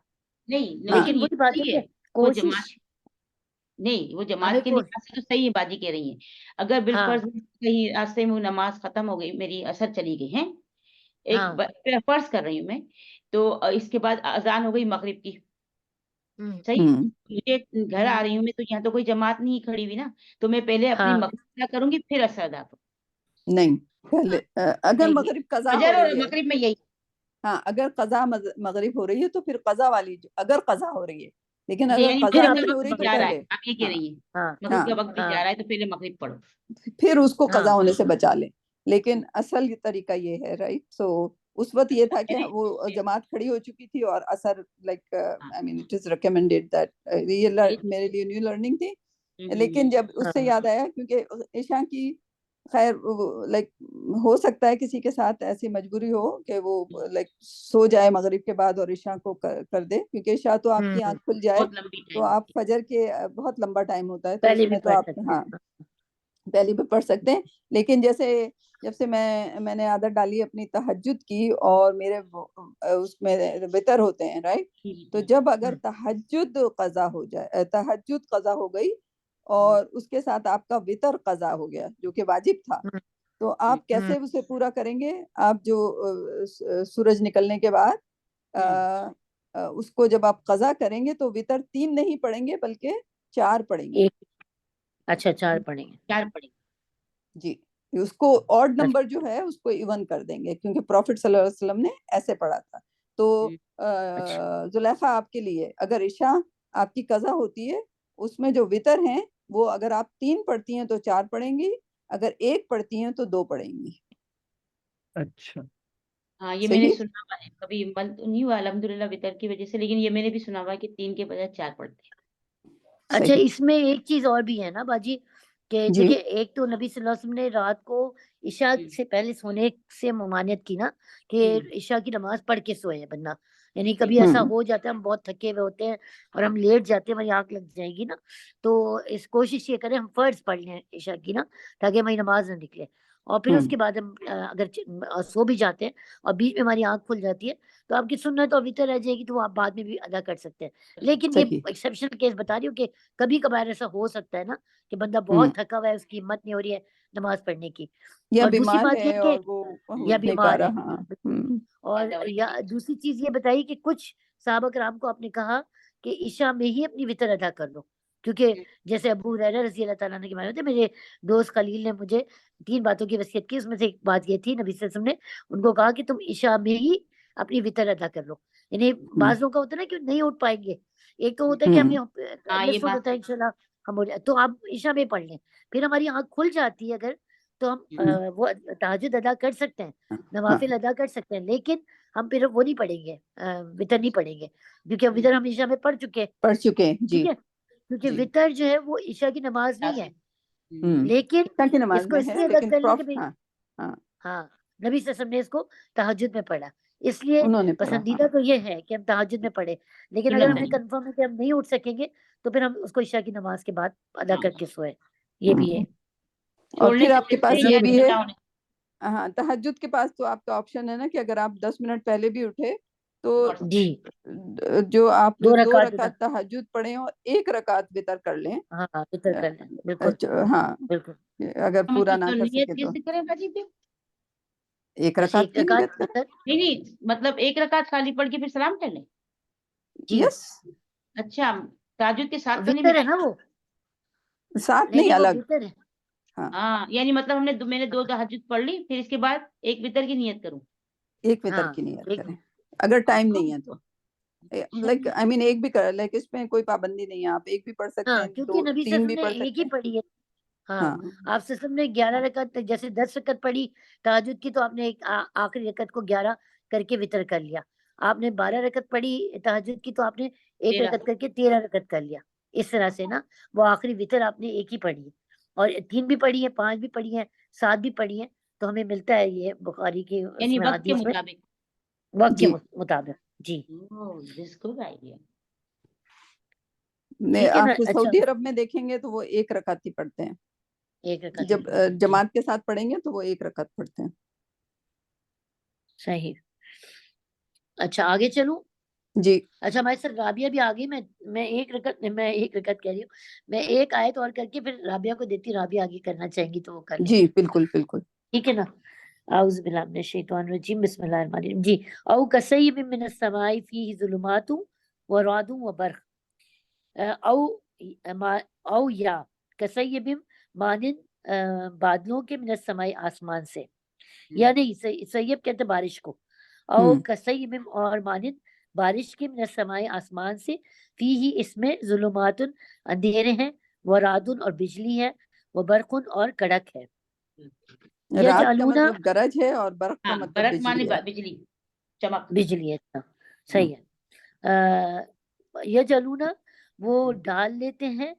نہیں ہاں لیکن یہ وہی بات ہے صحیح کہ ہے. وہ کوشش جماعت نہیں وہ ہمیں جماعت کے لحاظ سے تو صحیح بازی کہہ رہی ہیں. اگر ہاں بالفرض کہیں راستے میں نماز ختم ہو گئی, میری اثر چلی گئی ہے, ایک ہاں فرض کر رہی ہوں میں, تو اس کے بعد اذان ہو گئی مغرب کی, صحیح, ہوں مجھے گھر آ رہی ہوں میں تو یہاں تو کوئی جماعت نہیں کھڑی ہوئی نا, تو میں پہلے اپنی ہاں مغرب ادا کروں گی پھر اثر ادا کروں. نہیں, پہلے اگر نہیں مغرب قضا ہو فجر اور رہی ہے, مغرب میں یہی. ہاں اگر قضا مغرب ہو رہی ہے تو پھر قضا والی, اگر قضا ہو رہی ہے, لیکن اچھا اگر یعنی قضا پھر مغرب آپ کا نہیں ہو وقت رہی بھی تو جا رہا پہلے, ہے, آپ یہ کہہ ہاں رہی ہیں ہاں مغرب کا ہاں وقت بھی ہاں جا رہا ہے تو پہلے مغرب پڑھو. پھر اس کو قضا ہاں ہونے سے بچا لیں. لیکن اصل طریقہ یہ ہے, رائٹ, سو اس وقت یہ تھا کہ وہ جماعت کھڑی ہو چکی تھی اور اثر like I mean it is recommended that, یہ میرے لیے نیو لرننگ تھی. لیکن جب اس سے ہاں یاد آیا کیونکہ عشاء کی خیر لائک ہو سکتا ہے کسی کے ساتھ ایسی مجبوری ہو کہ وہ لائک سو جائے مغرب کے بعد اور عشاء کو کر دے, کیونکہ عشاء تو آپ کی آنکھ کھل جائے بہت لمبی تو ٹائم. آپ فجر کے بہت لمبا ٹائم ہوتا ہے, تو پہلے اس بھی میں تو پڑھ آپ سکتے ہاں ہیں. پہلے بھی پڑھ سکتے ہیں. لیکن جیسے جب سے میں نے عادت ڈالی اپنی تہجد کی, اور میرے اس میں وتر ہوتے ہیں, رائٹ, تو جب اگر تہجد قضا ہو جائے, تہجد قضا ہو گئی اور اس کے ساتھ آپ کا وتر قضا ہو گیا جو کہ واجب تھا, تو آپ کیسے اسے پورا کریں گے؟ آپ جو سورج نکلنے کے بعد اس کو جب آپ قضا کریں گے تو وتر 3 نہیں پڑھیں گے بلکہ 4 پڑھیں گے. اچھا 4 پڑھیں گے. 4 پڑھیں جی, اس کو آڈ نمبر جو ہے اس کو ایون کر دیں گے, کیونکہ پروفٹ صلی اللہ علیہ وسلم نے ایسے پڑھا تھا. تو زلیخا آپ کے لیے اگر عشاء آپ کی قضا ہوتی ہے, اس میں جو وتر ہیں وہ اگر آپ 3 پڑھتی ہیں تو 4 پڑھیں گی, اگر 1 پڑھتی ہیں تو 2 پڑھیں گی. اچھا ہاں یہ میں نے صحیح, سنا ہوا ہے, کبھی عمل تو نہیں ہوا الحمدللہ وتر کی وجہ سے, لیکن یہ میں نے بھی سنا ہوا ہے کہ 3 کے بجائے 4 پڑھتے ہیں. اچھا صحیح, اس میں ایک چیز اور بھی ہے نا باجی کہ جی دیکھیں ایک تو نبی صلی اللہ علیہ وسلم نے رات کو عشاء سے پہلے سونے سے ممانعت کی نا کہ عشاء کی نماز پڑھ کے سوئے بننا, یعنی کبھی ایسا ہو جاتا ہے ہم بہت تھکے ہوئے ہوتے ہیں اور ہم لیٹ جاتے ہیں, ہماری آنکھ لگ جائے گی نا, تو اس کوشش یہ کریں ہم فرض پڑھ لیں عشاء کی نا تاکہ ہماری نماز نہ نکلے, اور پھر اس کے بعد ہم اگر سو بھی جاتے ہیں اور بیچ میں ہماری آنکھ کھل جاتی ہے تو آپ کی سنت اور وتر رہ جائے گی, تو وہ آپ بعد میں بھی ادا کر سکتے ہیں. لیکن یہ صحیح, ایکسیپشنل کیس بتا رہی ہوں کہ کبھی کبھار ایسا ہو سکتا ہے نا کہ بندہ بہت تھکا ہوا ہے, اس کی ہمت نہیں ہو رہی ہے نماز پڑھنے کی, یا اور دوسری بیمار بات یہ ہے کہ اور وہ یا اٹھ نہیں پا بیمار ہے, رہا. اور یا دوسری چیز یہ بتائی کہ کچھ صحابہ کرام کو آپ نے کہا کہ عشاء میں ہی اپنی وتر ادا کر لو, کیونکہ جیسے ابو ہریرہ رضی اللہ تعالیٰ عنہ کے معنی ہوتے, میرے دوست خلیل نے مجھے 3 باتوں کی وصیت کی, اس میں سے ایک بات یہ تھی نبی صلی اللہ علیہ وسلم نے ان کو کہا کہ تم عشاء میں ہی اپنی وتر ادا کر لو. یعنی بعض لوگوں کا ہوتا ہے نا کہ نہیں اٹھ پائیں گے, ایک تو ہوتا ہے کہ ہمیں یہ ہوتا بات ہے انشاءاللہ ہم تو آپ عشاء میں پڑھ لیں, پھر ہماری آنکھ کھل جاتی ہے اگر تو ہم وہ تہجد ادا کر سکتے ہیں, نوافل ادا کر سکتے ہیں, لیکن ہم پھر وہ نہیں پڑھیں گے, وتر نہیں پڑھیں گے, کیونکہ وتر ہم عشاء میں پڑھ چکے ہیں, پڑھ چکے ہیں. جی, ٹھیک ہے, کیونکہ وتر جو ہے وہ عشاء کی نماز نہیں ہے, لیکن عشاء کی اس نماز کو میں اس ہے لیے ادا لیکن کر لیں کہ ہاں ہاں ہاں نبی صلی اللہ علیہ وسلم نے اس کو تہجد میں پڑھا, اس لیے انہوں نے پڑھا. ہاں, پسندیدہ تو یہ ہے کہ ہم تہجد میں پڑھے, لیکن اگر ہمیں کنفرم ہے کہ ہم نہیں اٹھ سکیں گے تو پھر ہم اس کو عشاء کی نماز کے بعد ادا کر کے سوئے, یہ بھی ہے. اور پھر آپ کے پاس یہ بھی ہے, ہے. ہاں تہجد کے پاس تو آپ کا آپشن ہے نا کہ اگر آپ 10 منٹ پہلے بھی اٹھے تو جی جو آپ 2 2 رکعت رکعت تہجد پڑھیں اور 1 رکعت وتر کر لیں. ہاں وتر کر لیں, بالکل ہاں بالکل. اگر پورا نہ کر نیت سکے تو کیسے کریں باجی پھر؟ 1 اچھا رکعت 1 کی رکعت نیت کریں. نہیں مطلب 1 رکعت خالی پڑھ کے پھر سلام کر لیں. جی یس, اچھا تہجد کے ساتھ تو نہیں وتر ہے ملا, نا وہ, ساتھ نہیں نہیں نہیں وہ الگ. وتر ہے. ہاں یعنی مطلب میں نے 2 تہجد پڑھ لی, پھر اس کے بعد 1 وتر کی نیت کروں. 1 وتر ہاں کی نیت ایک کریں اگر ٹائم نہیں ہے تو, اچھا لائک آئی مین 1 بھی کر, لائک اس میں کوئی پابندی نہیں ہے, آپ 1 بھی پڑھ سکتے ہاں ہیں, کیونکہ 2 نبی صلی 3 اللہ بھی علیہ وسلم پڑھ نے ایک سکتے ہی ہیں. پڑھی ہے. ہاں ہاں آپ صلی اللہ علیہ وسلم نے 11 رکعت جیسے 10 رکعت پڑھی تہجد کی, تو آپ نے ایک آخری رکعت کو 11 کر کے وتر کر لیا. آپ نے 12 رکعت پڑھی تہجد کی تو آپ نے 1 رکعت کر کے 13 رکعت کر لیا. اس طرح سے نا وہ آخری وتر آپ نے ایک ہی پڑھی ہے, اور 3 بھی پڑھی ہے, 5 بھی پڑھی ہے, 7 بھی پڑھی ہے, تو ہمیں ملتا ہے یہ بخاری کی اس یعنی میں وقت کے حدیث میں مطابق. وقت کے جی مطابق. جی دس گڈ آئیڈیا. ٹھیک ہے نا. آپ اچھا سعودی عرب میں دیکھیں گے تو وہ 1 رکعت ہی پڑھتے ہیں. ایک رکعت جب جماعت کے ساتھ پڑھیں گے تو وہ 1 رکعت پڑھتے ہیں. صحیح. اچھا آگے چلوں. جی اچھا ہمارے سر رابعہ بھی آگئی. میں ایک رکعت کہہ رہی ہوں. میں ایک آیت اور کر کے پھر رابعہ کو دیتی. رابعہ آگے کرنا چاہیں گی تو وہ کر لیں. جی بالکل بالکل. ٹھیک ہے نا. اعوذ باللہ من الشیطان الرجیم بسم اللہ الرحمن الرحیم. جی. او کصیب من السماء فیہ ظلمات ورعد وبرق. او یا کصیب مانند بادلوں کے من السماء آسمان سے. یا نہیں سیب کہتے بارش کو. او کصیب اور مانند بارش کے من السماء آسمان سے. فیہ اس میں ظلمات اندھیرے ہیں. ورعد اور بجلی ہے. وبرق اور کڑک ہے. رات کا یجعلون مطلب گرج ہے اور برق کا مطلب برق مانے بجلی ہے. بجلی چمک. بجلی ہے. صحیح ہے. یجعلون وہ ڈال لیتے ہیں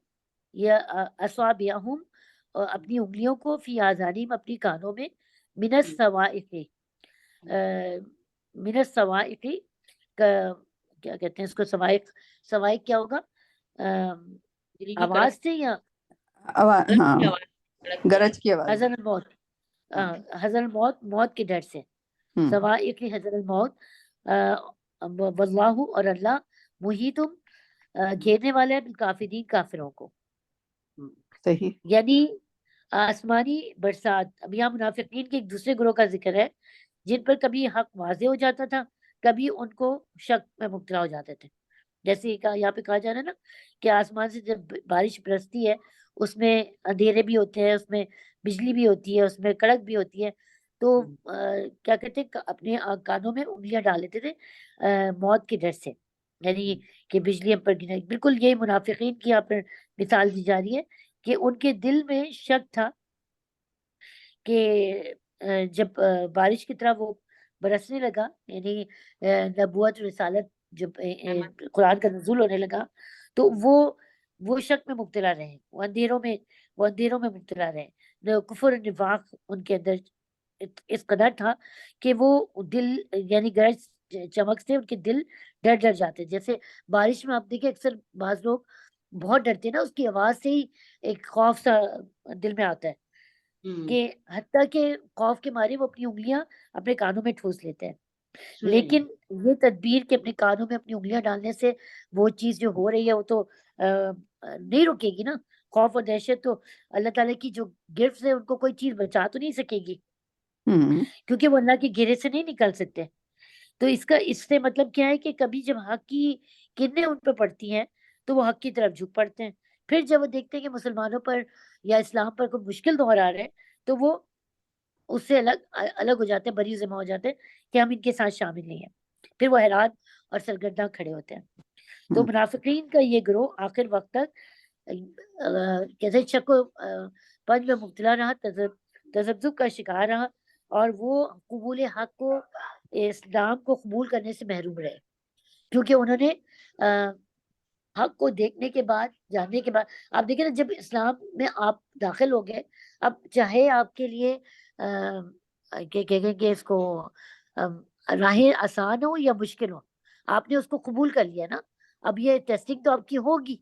یا اصابعہم اپنی انگلیوں کو فی آذانہم اپنی کانوں میں. من الصواعق من الصواعق کیا کہتے ہیں اس کو. صواعق کیا ہوگا؟ بجلی کی آواز سے یا ہاں گرج کی آواز. حضر الموت. حضر الموت موت کے ڈر سے. صواعق حضر الموت. واللہ اور اللہ محیط گھیرنے والا ہے بالکافرین کافروں کو. صحیح. یعنی آسمانی برسات. اب یہاں منافقین کے ایک دوسرے گروہ کا ذکر ہے جن پر کبھی حق واضح ہو جاتا تھا کبھی ان کو شک میں مبتلا ہو جاتے تھے. جیسے یہاں پہ کہا جا رہا ہے نا کہ آسمان سے جب بارش برستی ہے اس میں اندھیرے بھی ہوتے ہیں, اس میں بجلی بھی ہوتی ہے, اس میں کڑک بھی ہوتی ہے. تو کیا کہتے ہیں اپنے کانوں میں انگلیاں ڈال لیتے تھے موت کے ڈر سے. یعنی کہ بجلی ہم پر گرے. بالکل یہی منافقین کی یہاں پر مثال دی جا رہی ہے کہ ان کے دل میں شک تھا کہ جب بارش کی طرح وہ برسنے لگا یعنی نبوت رسالت جب قرآن کا نزول ہونے لگا تو وہ شک میں مبتلا رہے. وہ اندھیروں میں مبتلا رہے. کفر نفاق ان کے اندر اس قدر تھا کہ وہ دل یعنی گرج چمک سے ان کے دل ڈر جاتے. جیسے بارش میں آپ دیکھیں اکثر بعض لوگ بہت ڈرتے ہیں نا, اس کی آواز سے ہی ایک خوف سا دل میں آتا ہے کہ حتیٰ کہ خوف کے مارے وہ اپنی انگلیاں اپنے کانوں میں ٹھوس لیتے ہیں. لیکن یہ تدبیر کہ اپنے کانوں میں اپنی انگلیاں ڈالنے سے وہ چیز جو ہو رہی ہے وہ تو نہیں رکے گی نا. خوف اور دہشت تو اللہ تعالیٰ کی جو گرفت ہے ان کو کوئی چیز بچا تو نہیں سکے گی کیونکہ وہ اللہ کے گھیرے سے نہیں نکل سکتے. تو اس سے مطلب کیا ہے کہ کبھی جب حق کی کرنیں ان پہ پڑتی ہیں تو وہ حق کی طرف جھک پڑتے ہیں. پھر جب وہ دیکھتے ہیں کہ مسلمانوں پر یا اسلام پر کوئی مشکل دور آ رہے ہیں تو وہ اس سے الگ ہو جاتے ہیں, بری ذمہ ہو جاتے ہیں کہ ہم ان کے ساتھ شامل نہیں ہیں. پھر وہ حیران اور سرگرداں کھڑے ہوتے ہیں. تو منافقین کا یہ گروہ آخر وقت تک کیسے شک و پنج میں مبتلا رہا, تذبذب کا شکار رہا اور وہ قبول حق کو اسلام کو قبول کرنے سے محروم رہے کیونکہ انہوں نے حق کو دیکھنے کے بعد جاننے کے بعد. آپ دیکھیں نا جب اسلام میں آپ داخل ہو گئے اب چاہے آپ کے لیے کہ اس کو راہیں آسان ہو یا مشکل ہو آپ نے اس کو قبول کر لیا نا. اب یہ ٹیسٹنگ تو آپ کی ہوگی.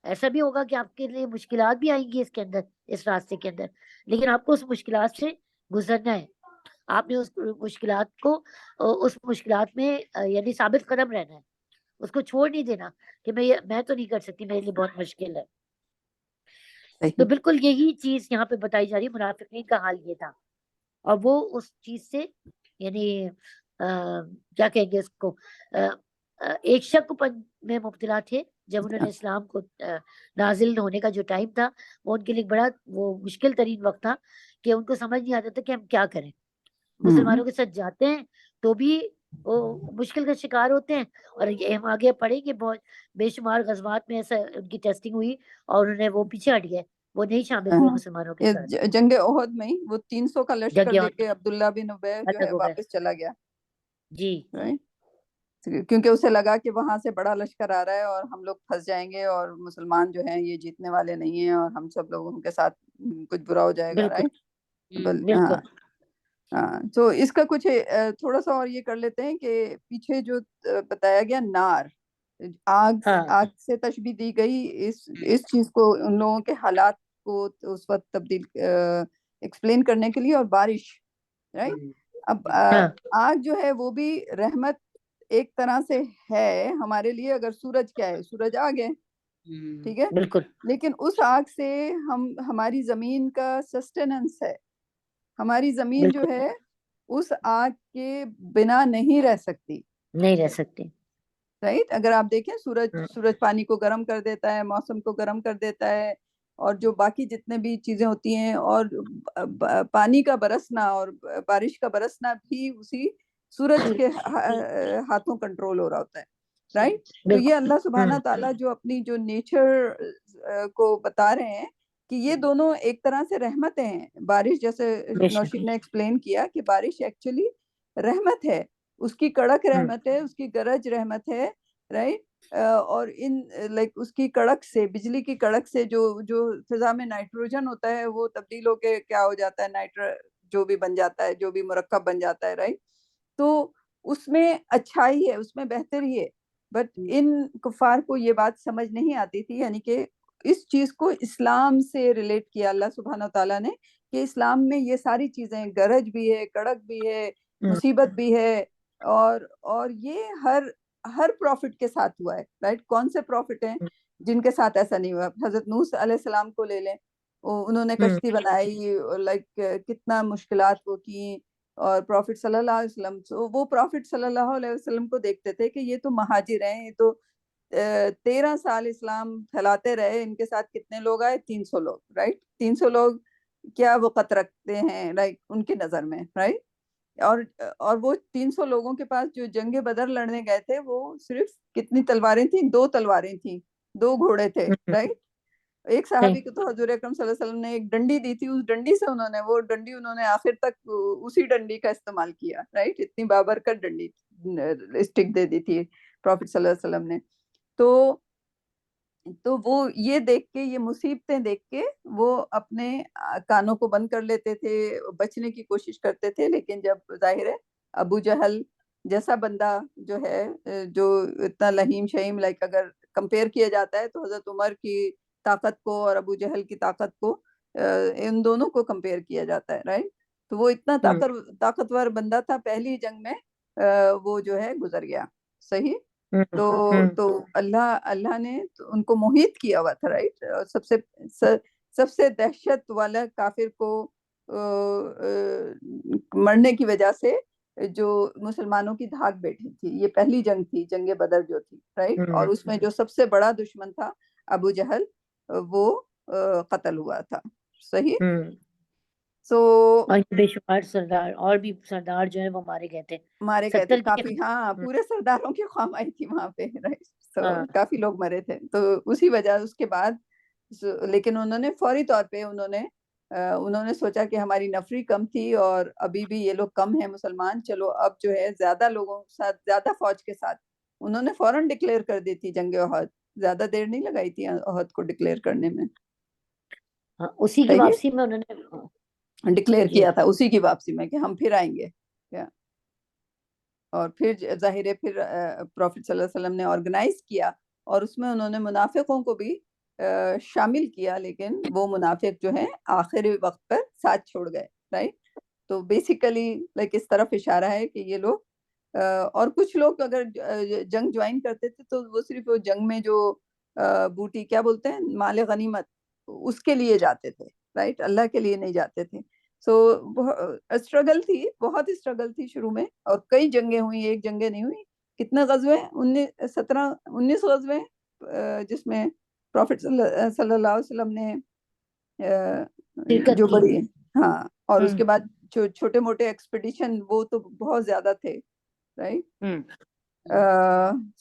ایسا بھی ہوگا کہ آپ کے لیے مشکلات بھی آئیں گی اس کے اندر اس راستے کے اندر, لیکن آپ کو اس مشکلات سے گزرنا ہے. آپ نے اس مشکلات میں یعنی ثابت قدم رہنا ہے, اس کو چھوڑ نہیں دینا کہ میں تو نہیں کر سکتی, میرے لیے بہت مشکل ہے. تو بالکل یہی چیز یہاں پہ بتائی جا رہی ہے. منافقین کا حال یہ تھا اور وہ اس چیز سے یعنی کیا کہیں گے اس کو ایک شک میں مبتلا تھے. جب انہوں نے اسلام کو نازل ہونے کا جو ٹائم تھا وہ ان کے لیے بڑا وہ مشکل ترین وقت تھا کہ ان کو سمجھ نہیں آتا تھا کہ ہم کیا کریں. مسلمانوں کے ساتھ جاتے ہیں تو بھی وہ مشکل کا شکار ہوتے ہیں اور ہم آگے پڑھیں گے بہت بے شمار غزوات میں ایسا ان کی ٹیسٹنگ ہوئی اور انہوں نے وہ پیچھے ہٹ گئے, وہ نہیں شامل ہوئے مسلمانوں کے ساتھ. جنگ احد میں وہ 300 کا لشکر لے کے عبداللہ بن ابی جو ہے واپس چلا گیا. جی کیونکہ اسے لگا کہ وہاں سے بڑا لشکر آ رہا ہے اور ہم لوگ پھنس جائیں گے اور مسلمان جو ہیں یہ جیتنے والے نہیں ہیں اور ہم سب لوگوں کے ساتھ کچھ برا ہو جائے گا. بالکل. تو اس کا کچھ تھوڑا سا اور یہ کر لیتے ہیں کہ پیچھے جو بتایا گیا نار آگ ہاں آگ سے تشبیہ دی گئی اس چیز کو، ان لوگوں کے حالات کو اس وقت تبدیل ایکسپلین کرنے کے لیے، اور بارش، رائٹ. اب ہاں آگ جو ہے وہ بھی رحمت ایک طرح سے ہے ہمارے لیے. اگر سورج کیا ہے، سورج آگ ہے، ٹھیک ہے، بالکل لیکن اس آگ سے ہماری زمین کا سسٹیننس ہے. ہماری زمین جو بالکل ہے اس آگ کے بنا نہیں رہ سکتی، نہیں رہ سکتی. رائٹ. اگر آپ دیکھیں سورج پانی کو گرم کر دیتا ہے، موسم کو گرم کر دیتا ہے، اور جو باقی جتنے بھی چیزیں ہوتی ہیں، اور پانی کا برسنا اور بارش کا برسنا بھی اسی سورج کے ہاتھوں کنٹرول ہو رہا ہوتا ہے، رائٹ. تو یہ اللہ سبحانہ تعالیٰ جو اپنی جو نیچر کو بتا رہے ہیں کہ یہ دونوں ایک طرح سے رحمتیں ہیں. بارش، جیسے بے شک. نوشین نے ایکسپلین کیا کہ بارش ایکچولی رحمت ہے، اس کی کڑک رحمت ہے، اس کی گرج رحمت ہے، رائٹ. اور ان لائک اس کی کڑک سے، بجلی کی کڑک سے جو فضا میں نائٹروجن ہوتا ہے وہ تبدیل ہو کے کیا ہو جاتا ہے، جو بھی بن جاتا ہے، جو بھی مرکب بن جاتا ہے، رائٹ. تو اس میں اچھائی ہے، اس میں بہتری ہے. بٹ ان کفار کو یہ بات سمجھ نہیں آتی تھی، یعنی کہ اس چیز کو اسلام سے ریلیٹ کیا اللہ سبحانہ تعالیٰ نے کہ اسلام میں یہ ساری چیزیں، گرج بھی ہے، کڑک بھی ہے، مصیبت بھی ہے، اور یہ ہر پروفٹ کے ساتھ ہوا ہے، رائٹ. کون سے پروفٹ ہیں جن کے ساتھ ایسا نہیں ہوا؟ حضرت نوح علیہ السلام کو لے لیں، انہوں نے کشتی بنائی، لائک کتنا مشکلات وہ کی. اور پروفٹ صلی اللہ علیہ وسلم، وہ پروفٹ صلی اللہ علیہ وسلم کو دیکھتے تھے کہ یہ تو مہاجر ہیں، یہ تو 13 سال اسلام پھیلاتے رہے، ان کے ساتھ کتنے لوگ آئے؟ 300 لوگ، رائٹ. 300 لوگ کیا وقت رکھتے ہیں، رائٹ، ان کی نظر میں، رائٹ. اور وہ 300 لوگوں کے پاس جو جنگ بدر لڑنے گئے تھے، وہ صرف کتنی تلواریں تھیں؟ 2 تلواریں تھیں، 2 گھوڑے تھے، رائٹ. ایک صحابی کو تو حضور اکرم صلی اللہ علیہ وسلم نے ایک ڈنڈی دی تھی، اس ڈنڈی سے انہوں نے آخر تک اسی ڈنڈی کا استعمال کیا، رائٹ. اتنی بابرکت ڈنڈی، اسٹک دے دی تھی پروفٹ صلی اللہ علیہ وسلم نے. تو وہ یہ دیکھ کے، یہ مصیبتیں دیکھ کے وہ اپنے کانوں کو بند کر لیتے تھے، بچنے کی کوشش کرتے تھے. لیکن جب ظاہر ہے ابو جہل جیسا بندہ جو ہے، جو اتنا لہیم شہیم، لائک اگر کمپیئر کیا جاتا ہے تو حضرت عمر کی طاقت کو اور ابو جہل کی طاقت کو، ان دونوں کو کمپیئر کیا جاتا ہے، رائٹ. تو وہ اتنا طاقتور بندہ تھا، پہلی جنگ میں وہ جو ہے گزر گیا، صحیح. تو اللہ نے ان کو محیط کیا ہوا تھا، رائٹ. سب سے دہشت والا کافر کو مرنے کی وجہ سے جو مسلمانوں کی دھاک بیٹھی تھی، یہ پہلی جنگ تھی، جنگ بدر جو تھی، رائٹ. اور اس میں جو سب سے بڑا دشمن تھا ابو جہل، وہ قتل ہوا تھا، صحیح. سو اور بے شمار سردار، اور بھی سردار جو ہے وہ مارے گئے تھے، مارے گئے تھے 70 کافی، کے. ہاں، پورے سرداروں کی قوم آئی تھی وہاں پہ، رائٹ. سو ہاں کافی لوگ مرے تھے. تو اسی وجہ اس کے بعد لیکن انہوں نے فوری طور پہ انہوں نے سوچا کہ ہماری نفری کم تھی اور ابھی بھی یہ لوگ کم ہیں مسلمان، چلو اب جو ہے زیادہ لوگوں کے ساتھ، زیادہ فوج کے ساتھ انہوں نے فوراً ڈکلیئر کر دی تھی جنگ احد. زیادہ دیر نہیں لگائی تھی احد کو ڈکلیئر کرنے میں. ہاں، اسی کی صحیح واپسی میں انہوں نے ڈکلیئر جی کیا تھا، اسی کی واپسی میں کہ ہم پھر آئیں گے. اور پھر ظاہر ہے پھر پروفٹ صلی اللہ علیہ وسلم نے آرگنائز کیا، اور اس میں انہوں نے منافقوں کو بھی شامل کیا، لیکن وہ منافق جو ہیں آخری وقت پر ساتھ چھوڑ گئے، رائٹ. تو بیسیکلی لائک اس طرف اشارہ ہے کہ یہ لوگ اور کچھ لوگ اگر جنگ جوائن کرتے تھے تو وہ صرف وہ جنگ میں جو بوٹی کیا بولتے ہیں، مال غنیمت، اس کے لیے جاتے تھے، رائٹ. اللہ کے لیے نہیں جاتے تھے. سو اسٹرگل تھی، بہت اسٹرگل تھی شروع میں، اور کئی جنگیں ہوئی، ایک جنگیں نہیں ہوئی. کتنے غزوے؟ 19 غزوے، جس میں پروفٹ صلی اللہ علیہ وسلم نے شرکت جو کی. بڑی، ہاں، اور اس کے بعد چھوٹے موٹے ایکسپیڈیشن وہ تو بہت زیادہ تھے، right.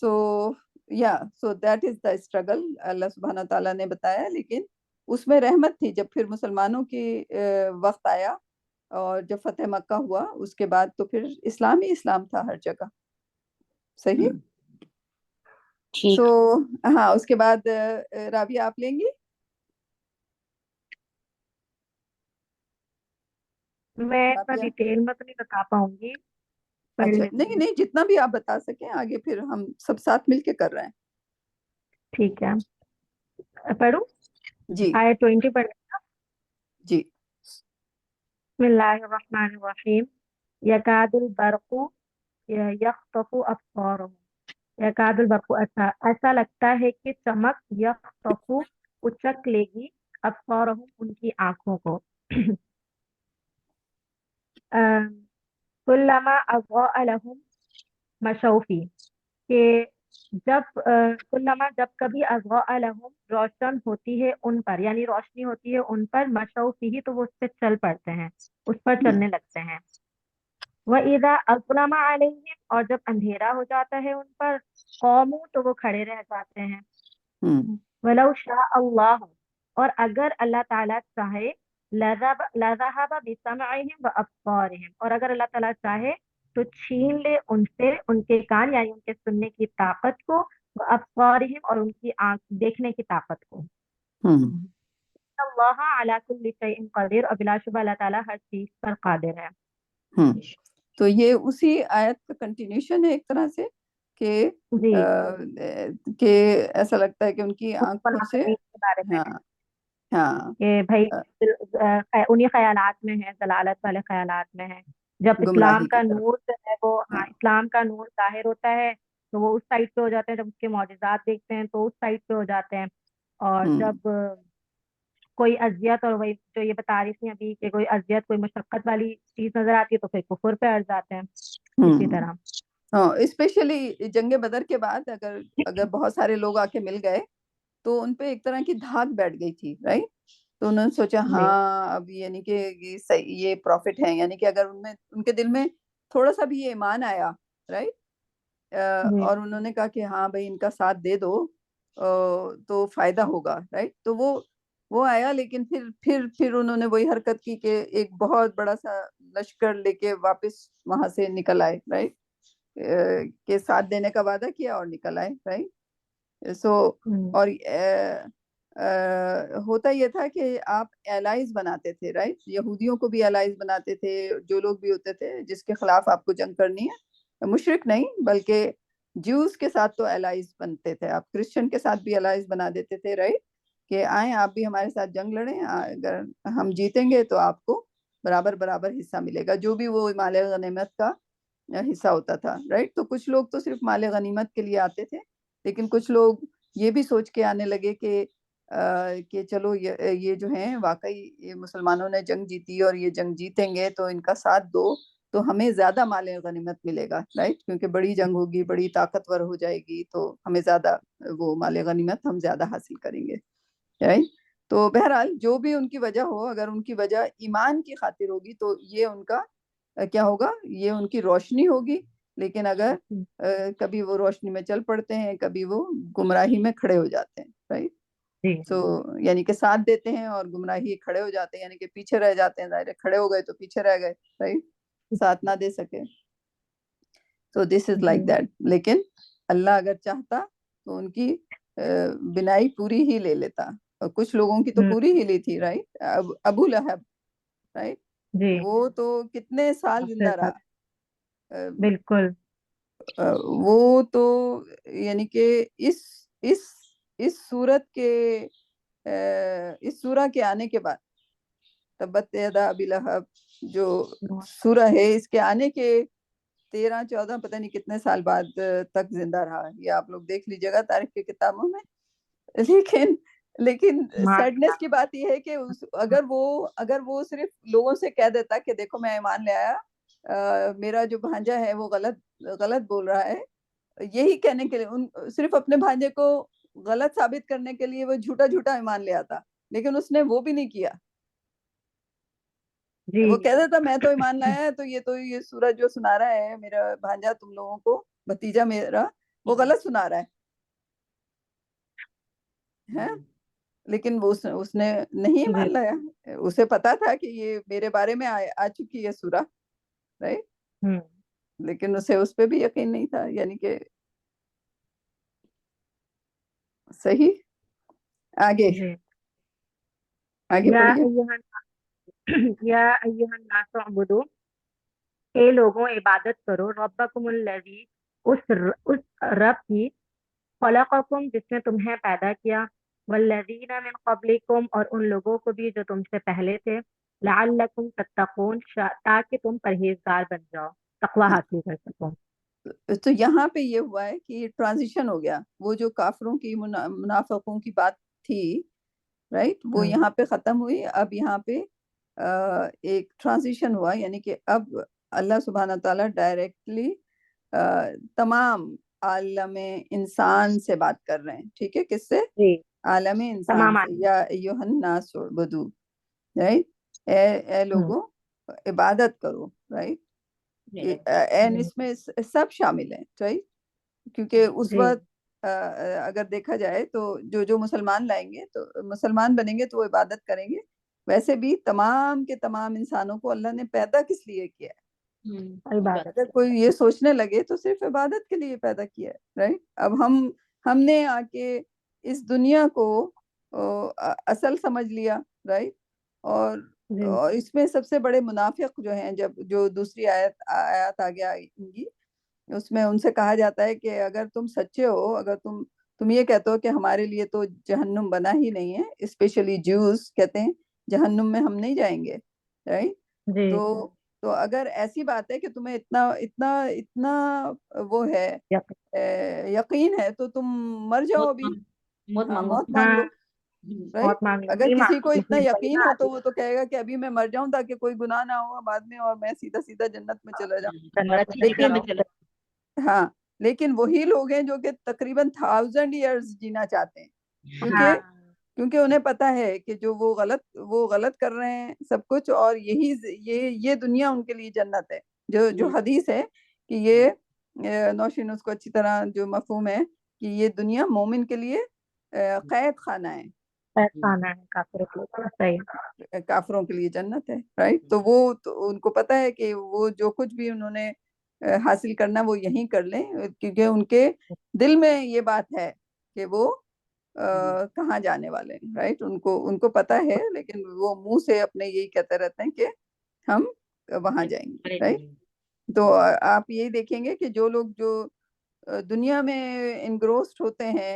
So that is the struggle Allah سبحانہ تعالیٰ نے بتایا. لیکن اس میں رحمت تھی. جب پھر مسلمانوں کی وقت آیا اور جب فتح مکہ ہوا، اس کے بعد تو پھر اسلام ہی اسلام تھا ہر جگہ، صحیح. ٹھیک. سو ہاں، اس کے بعد رابعہ آپ لیں گی؟ میں اتنا ڈیٹیل میں تو نہیں بتا پاؤں گی. اچھا، نہیں جتنا بھی آپ بتا سکیں آگے، پھر ہم سب ساتھ مل کے کر رہے ہیں. ٹھیک ہے پڑھوں جی آیت 20 پڑھ جی بسم اللہ الرحمن الرحیم یکاد البرق یخطف ابصارهم یکاد البرق ایسا لگتا ہے کہ چمک یخطف اچک لے گی ابصارهم ان کی آنکھوں کو کلما اضاء لهم مشوا فیہ کہ جب جب کبھی اضاء لهم روشن ہوتی ہے ان پر یعنی روشنی ہوتی ہے ان پر مشوا فیہ تو وہ اس پہ چل پڑتے ہیں اس پر چلنے لگتے ہیں وَإِذَا أَظْلَمَ عَلَيْهِمْ اور جب اندھیرا ہو جاتا ہے ان پر قوموا تو وہ کھڑے رہ جاتے ہیں وَلَوْ شَاءَ اللَّهُ اور اگر اللہ تعالیٰ چاہے لَذَهَبَ بِسَمْعِهِمْ وَأَبْصَارِهِمْ اور اگر اللہ تعالیٰ چاہے تو چھین لے ان سے ان کے کان یعنی ان کے سننے کی طاقت کو وَأَبْصَارِهِمْ اور ان کی آنکھ دیکھنے کی طاقت کو اللہ علی کل شیء قدیر اور بلا شبہ اللہ تعالیٰ ہر چیز پر قادر ہے تو یہ اسی آیت کا کنٹینیوشن ہے ایک طرح سے کہ جی کہ ایسا لگتا ہے کہ ان کی آنکھوں سے کے بارے میں ہاں ہاں کہ بھائی انہی خیالات میں ہے ضلالت والے خیالات میں ہے جب اسلام گمراہی کا کی طرف نور جو ہے وہ اسلام کا نور ظاہر ہوتا ہے تو وہ اس سائڈ پہ ہو جاتے ہیں جب اس کے معجزات دیکھتے ہیں تو اس سائڈ پہ ہو جاتے ہیں اور جب کوئی اذیت اور وہی جو یہ بتا رہی تھی ابھی کہ کوئی اذیت کوئی مشقت والی چیز نظر آتی ہے تو پھر کفر پہ اڑ جاتے ہیں اسی طرح ہاں اسپیشلی جنگ بدر کے بعد اگر بہت سارے لوگ آ کے مل گئے تو ان پہ ایک طرح کی دھاک بیٹھ گئی تھی رائٹ تو انہوں نے سوچا ہاں اب یعنی کہ یہ پروفٹ ہیں یعنی کہ اگر ان کے دل میں تھوڑا سا بھی یہ ایمان آیا رائٹ اور انہوں نے کہا کہ ہاں بھائی ان کا ساتھ دے دو تو فائدہ ہوگا رائٹ تو وہ آیا لیکن پھر انہوں نے وہی حرکت کی کہ ایک بہت بڑا سا لشکر لے کے واپس وہاں سے نکل آئے رائٹ کے ساتھ دینے کا وعدہ کیا اور نکل آئے رائٹ سو اور ہوتا یہ تھا کہ آپ ایلائز بناتے تھے رائٹ یہودیوں کو بھی ایلائز بناتے تھے جو لوگ بھی ہوتے تھے جس کے خلاف آپ کو جنگ کرنی ہے مشرک نہیں بلکہ جیوز کے ساتھ تو ایلائز بنتے تھے آپ کرسچن کے ساتھ بھی ایلائز بنا دیتے تھے رائٹ کہ آئیں آپ بھی ہمارے ساتھ جنگ لڑیں اگر ہم جیتیں گے تو آپ کو برابر حصہ ملے گا جو بھی وہ مال غنیمت کا حصہ ہوتا تھا رائٹ تو کچھ لوگ تو صرف مال غنیمت کے لیے آتے تھے لیکن کچھ لوگ یہ بھی سوچ کے آنے لگے کہ چلو یہ جو ہیں واقعی یہ مسلمانوں نے جنگ جیتی اور یہ جنگ جیتیں گے تو ان کا ساتھ دو تو ہمیں زیادہ مال غنیمت ملے گا رائٹ کیونکہ بڑی جنگ ہوگی بڑی طاقتور ہو جائے گی تو ہمیں زیادہ وہ مال غنیمت ہم زیادہ حاصل کریں گے رائٹ تو بہرحال جو بھی ان کی وجہ ہو اگر ان کی وجہ ایمان کی خاطر ہوگی تو یہ ان کا کیا ہوگا یہ ان کی روشنی ہوگی لیکن اگر کبھی وہ روشنی میں چل پڑتے ہیں کبھی وہ گمراہی میں کھڑے ہو جاتے ہیں رائٹ تو یعنی کہ ساتھ دیتے ہیں اور گمراہی کھڑے ہو جاتے ہیں یعنی کہ پیچھے رہ جاتے ہیں ظاہر کھڑے ہو گئے تو پیچھے رہ گئے رائٹ ساتھ نہ دے سکے تو دس از لائک دیٹ لیکن اللہ اگر چاہتا تو ان کی بنائی پوری ہی لے لیتا اور کچھ لوگوں کی تو پوری ہی لی تھی رائٹ ابو لہب رائٹ وہ تو کتنے سال زندہ رہا بالکل وہ تو یعنی کہ اس صورت کے اس سورہ کے آنے کے بعد تبت یدا ابی لہب جو سورہ ہے اس کے آنے کے 13-14 پتہ نہیں کتنے سال بعد تک زندہ رہا یہ آپ لوگ دیکھ لیجیے گا تاریخ کی کتابوں میں لیکن سیڈنس کی بات یہ ہے کہ اگر وہ صرف لوگوں سے کہہ دیتا کہ دیکھو میں ایمان لے آیا میرا جو بھانجا ہے وہ غلط بول رہا ہے یہی کہنے کے لیے صرف اپنے بھانجے کو غلط ثابت کرنے کے لیے وہ جھوٹا ایمان لے آتا لیکن اس نے وہ بھی نہیں کیا وہ کہہ دیتا میں تو ایمان لایا ہے تو یہ سورج جو سنا رہا ہے میرا بھانجا تم لوگوں کو بھتیجا میرا وہ غلط سنا رہا ہے لیکن اس نے نہیں ایمان لایا اسے پتا تھا کہ یہ میرے بارے میں آ چکی ہے سورہ رائٹ لیکن اسے اس پہ بھی یقین نہیں تھا یعنی کہ صحیح آگے پڑھیے یا ایھا الناس اعبدوا اے لوگوں عبادت کرو ربکم الذی اس رب کی خلقکم جس نے تمہیں پیدا کیا، والذین من قبلکم اور ان لوگوں کو بھی جو تم سے پہلے تھے، لعلکم تتقون تاکہ تم پرہیزگار بن جاؤ، تقوی حاصل کر سکو۔ تو یہاں پہ یہ ہوا ہے کہ ٹرانزیشن ہو گیا، وہ جو کافروں کی منافقوں کی بات تھی رائٹ، وہ یہاں پہ ختم ہوئی، اب یہاں پہ ایک ٹرانزیشن ہوا، یعنی کہ اب اللہ سبحانہ تعالیٰ ڈائریکٹلی تمام عالم انسان سے بات کر رہے ہیں، ٹھیک ہے، کس سے؟ جی عالم انسان تمام سے، یا ایھا الناس اعبدوا، رائٹ، اے لوگوں عبادت کرو، رائٹ، اینڈ اس میں سب شامل ہیں، رائٹ، کیونکہ اس جی وقت اگر دیکھا جائے تو جو مسلمان لائیں گے تو مسلمان بنیں گے تو وہ عبادت کریں گے، ویسے بھی تمام کے تمام انسانوں کو اللہ نے پیدا کس لیے کیا ہے؟ عبادت اگر کوئی یہ سوچنے لگے تو صرف عبادت کے لیے پیدا کیا ہے، رائٹ۔ اب ہم نے آ کے اس دنیا کو اصل سمجھ لیا، رائٹ، اور جی اس میں سب سے بڑے منافق جو ہیں، جو دوسری آیات آگے آئیں گی، اس میں ان سے کہا جاتا ہے کہ اگر تم سچے ہو، اگر تم یہ کہتے ہو کہ ہمارے لیے تو جہنم بنا ہی نہیں ہے، اسپیشلی جیوز کہتے ہیں جہنم میں ہم نہیں جائیں گے، رائٹ، جی تو اگر ایسی بات ہے کہ تمہیں اتنا اتنا اتنا وہ ہے یقین ہے تو تم مر جاؤ ابھی، موت ہاں، مانگو۔ موت مانگ ہاں لو، رائٹ۔ موت مانگ لو، اگر نہیں کسی کو اتنا مانگ یقین ہو تو وہ تو کہے گا کہ ابھی میں مر جاؤں تاکہ کوئی گناہ نہ ہو بعد میں اور میں سیدھا سیدھا جنت میں چلا جاؤں، اور اچھی لیکن جگہ میں چلو۔ ہاں، لیکن وہی لوگ ہیں جو کہ تقریباً 1000 ایئرز جینا چاہتے ہیں، ہاں کیونکہ انہیں پتا ہے کہ جو وہ غلط کر رہے ہیں سب کچھ، اور یہ دنیا ان کے لیے جنت ہے، جو حدیث ہے کہ یہ نوشین اس کو اچھی طرح جو مفہوم ہے کہ یہ دنیا مومن کے لیے قید خانہ ہے، پہچانا ہے کافروں کے لیے، صحیح۔ کافروں کے لیے جنت ہے، رائٹ۔ تو وہ تو ان کو پتا ہے کہ وہ جو کچھ بھی انہوں نے حاصل کرنا وہ یہیں کر لیں، کیونکہ ان کے دل میں یہ بات ہے کہ وہ کہاں جانے والے ہیں، رائٹ، ان کو پتا ہے، لیکن وہ منہ سے اپنے یہی کہتے رہتے ہیں کہ ہم وہاں جائیں گے، رائٹ۔ تو آپ یہی دیکھیں گے کہ جو لوگ جو دنیا میں انگروسڈ ہوتے ہیں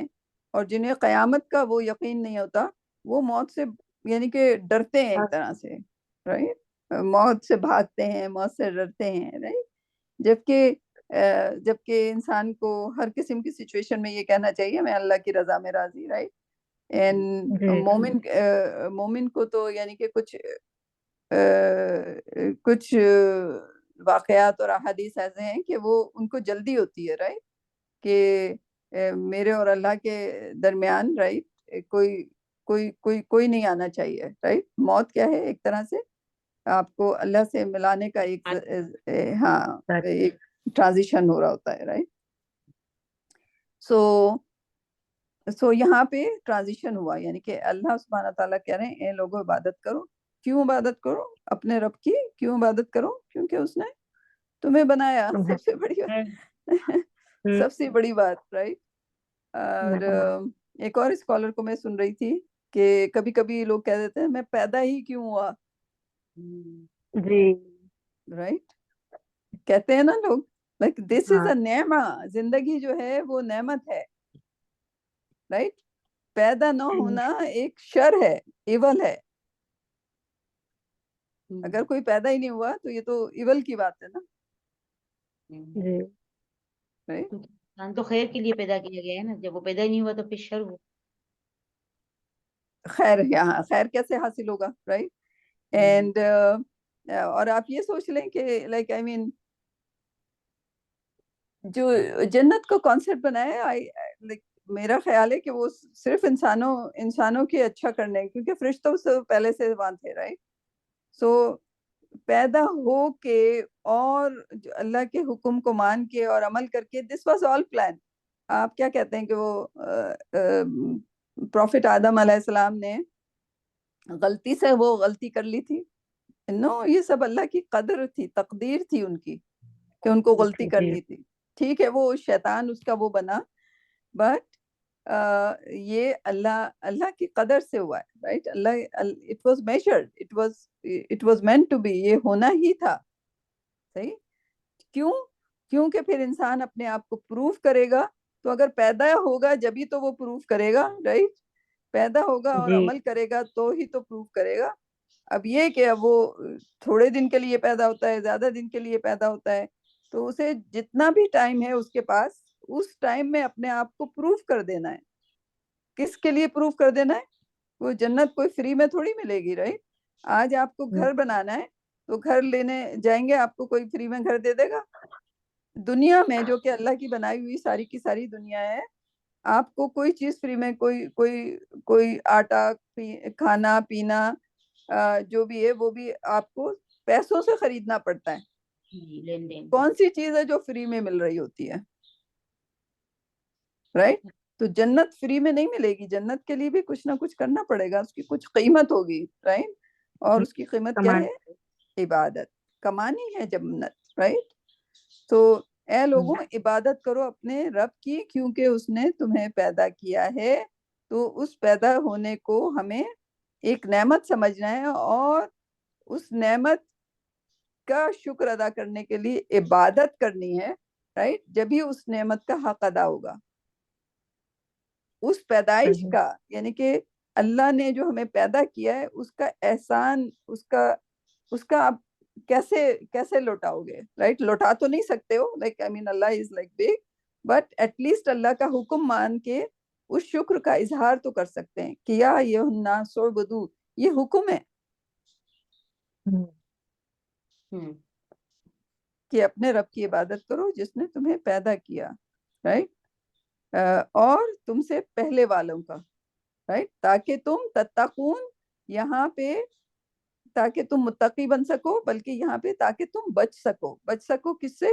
اور جنہیں قیامت کا وہ یقین نہیں ہوتا، وہ موت سے یعنی کہ ڈرتے ہیں ایک طرح سے، رائٹ، موت سے بھاگتے ہیں، موت سے ڈرتے ہیں، رائٹ۔ جبکہ انسان کو ہر قسم کی سچویشن میں یہ کہنا چاہیے میں اللہ کی رضا میں راضی، رائٹ۔ اینڈ جی مومن کو تو یعنی کہ کچھ واقعات اور احادیث ایسے ہیں کہ وہ ان کو جلدی ہوتی ہے، رائٹ، کہ میرے اور اللہ کے درمیان، رائٹ، کوئی نہیں آنا چاہیے، رائٹ۔ موت کیا ہے؟ ایک طرح سے آپ کو اللہ سے ملانے کا ایک ایک ٹرانزیشن ہو رہا ہوتا ہے، رائٹ۔ سو یہاں پہ ٹرانزیشن ہوا، یعنی کہ اللہ سبحانہ تعالیٰ کہہ رہے ہیں اے لوگوں عبادت کرو۔ کیوں عبادت کرو؟ اپنے رب کی کیوں عبادت کرو؟ کیونکہ اس نے تمہیں بنایا، سب سے بڑی بات، سب سے بڑی بات، رائٹ۔ اور ایک اور اسکالر کو میں سن رہی تھی کہ کبھی کبھی لوگ کہہ دیتے ہیں میں پیدا ہی کیوں ہوا، جی رائٹ، کہتے ہیں نا لوگ، لائک دس از اے نعمہ، زندگی جو ہے وہ نعمت ہے، رائٹ۔ پیدا نہ ہونا ایک شر ہے، ایول ہے، اگر کوئی پیدا ہی نہیں ہوا تو یہ تو ایول کی بات ہے نا، جی رائٹ۔ انسان تو خیر کے لیے پیدا کیا گیا ہے نا، جب وہ پیدا ہی نہیں ہوا تو پھر شر ہوا۔ خیر، یہاں خیر کیسے حاصل ہوگا، رائٹ۔ اینڈ اور آپ یہ سوچ لیں کہ لائک آئی مین جو جنت کو کانسیپٹ بنایا ہے، میرا خیال ہے کہ وہ صرف انسانوں کے اچھا کرنے، کیونکہ فرشتوں سے پہلے سے وہاں تھے، رائٹ۔ سو پیدا ہو کے اور اللہ کے حکم کو مان کے اور عمل کر کے، دس واز آل پلان۔ آپ کیا کہتے ہیں کہ وہ پروفٹ آدم علیہ السلام نے غلطی سے وہ غلطی کر لی تھی؟ نو، یہ سب اللہ کی قدر تھی، تقدیر تھی ان کی کہ ان کو غلطی کرنی تھی، ٹھیک ہے، وہ شیطان اس کا وہ بنا، بٹ یہ اللہ کی قدر سے ہوا ہے، رائٹ۔ اللہ it was measured, it was meant to be, یہ ہونا ہی تھا، صحیح۔ کیوں؟ کیونکہ پھر انسان اپنے آپ کو پروف کرے گا تو اگر پیدا ہوگا جبھی تو وہ پروف کرے گا، رائٹ؟ پیدا ہوگا اور جی عمل کرے گا تو ہی تو پروف کرے گا۔ اب یہ کہ اب وہ تھوڑے دن کے لیے پیدا ہوتا ہے، زیادہ دن کے لیے پیدا ہوتا ہے، تو اسے جتنا بھی ٹائم ہے اس کے پاس، اس ٹائم میں اپنے آپ کو پروف کر دینا ہے۔ کس کے لیے پروف کر دینا ہے؟ وہ جنت کوئی فری میں تھوڑی ملے گی، رائٹ؟ آج آپ کو گھر بنانا ہے تو گھر لینے جائیں گے، آپ کو کوئی فری میں گھر دے دے گا؟ دنیا میں جو کہ اللہ کی بنائی ہوئی ساری کی ساری دنیا ہے، آپ کو کوئی چیز فری میں، کوئی آٹا کھانا پینا جو بھی ہے وہ بھی آپ کو پیسوں سے خریدنا پڑتا ہے۔ جی، لین دین۔ کون سی چیز ہے جو فری میں مل رہی ہوتی ہے، رائٹ؟ تو جنت فری میں نہیں ملے گی، جنت کے لیے بھی کچھ نہ کچھ کرنا پڑے گا، اس کی کچھ قیمت ہوگی، رائٹ؟ اور اس کی قیمت کیا کمان ہے؟ عبادت، کمانی ہے جنت، رائٹ؟ تو اے لوگوں عبادت کرو اپنے رب کی، کیونکہ اس نے تمہیں پیدا کیا ہے۔ تو اس پیدا ہونے کو ہمیں ایک نعمت سمجھنا ہے، اور اس نعمت کا شکر ادا کرنے کے لیے عبادت کرنی ہے، رائٹ؟ جبھی اس نعمت کا حق ادا ہوگا، اس پیدائش کا، یعنی کہ اللہ نے جو ہمیں پیدا کیا ہے اس کا احسان، اس کا آپ کیسے لوٹاؤ گے، رائٹ؟ لوٹا تو نہیں سکتے ہو، like I mean Allah is like big, but at least Allah کا حکم مان کے اس شکر کا اظہار تو کر سکتے ہیں کہ یا ایھا الناس اعبدوا، یہ حکم ہے کہ اپنے رب کی عبادت کرو جس نے تمہیں پیدا کیا، رائٹ؟ اور تم سے پہلے والوں کا، رائٹ؟ تاکہ تم تتقون، یہاں پہ تاکہ تم متقی بن سکو، بلکہ یہاں پہ تاکہ تم بچ سکو کس سے؟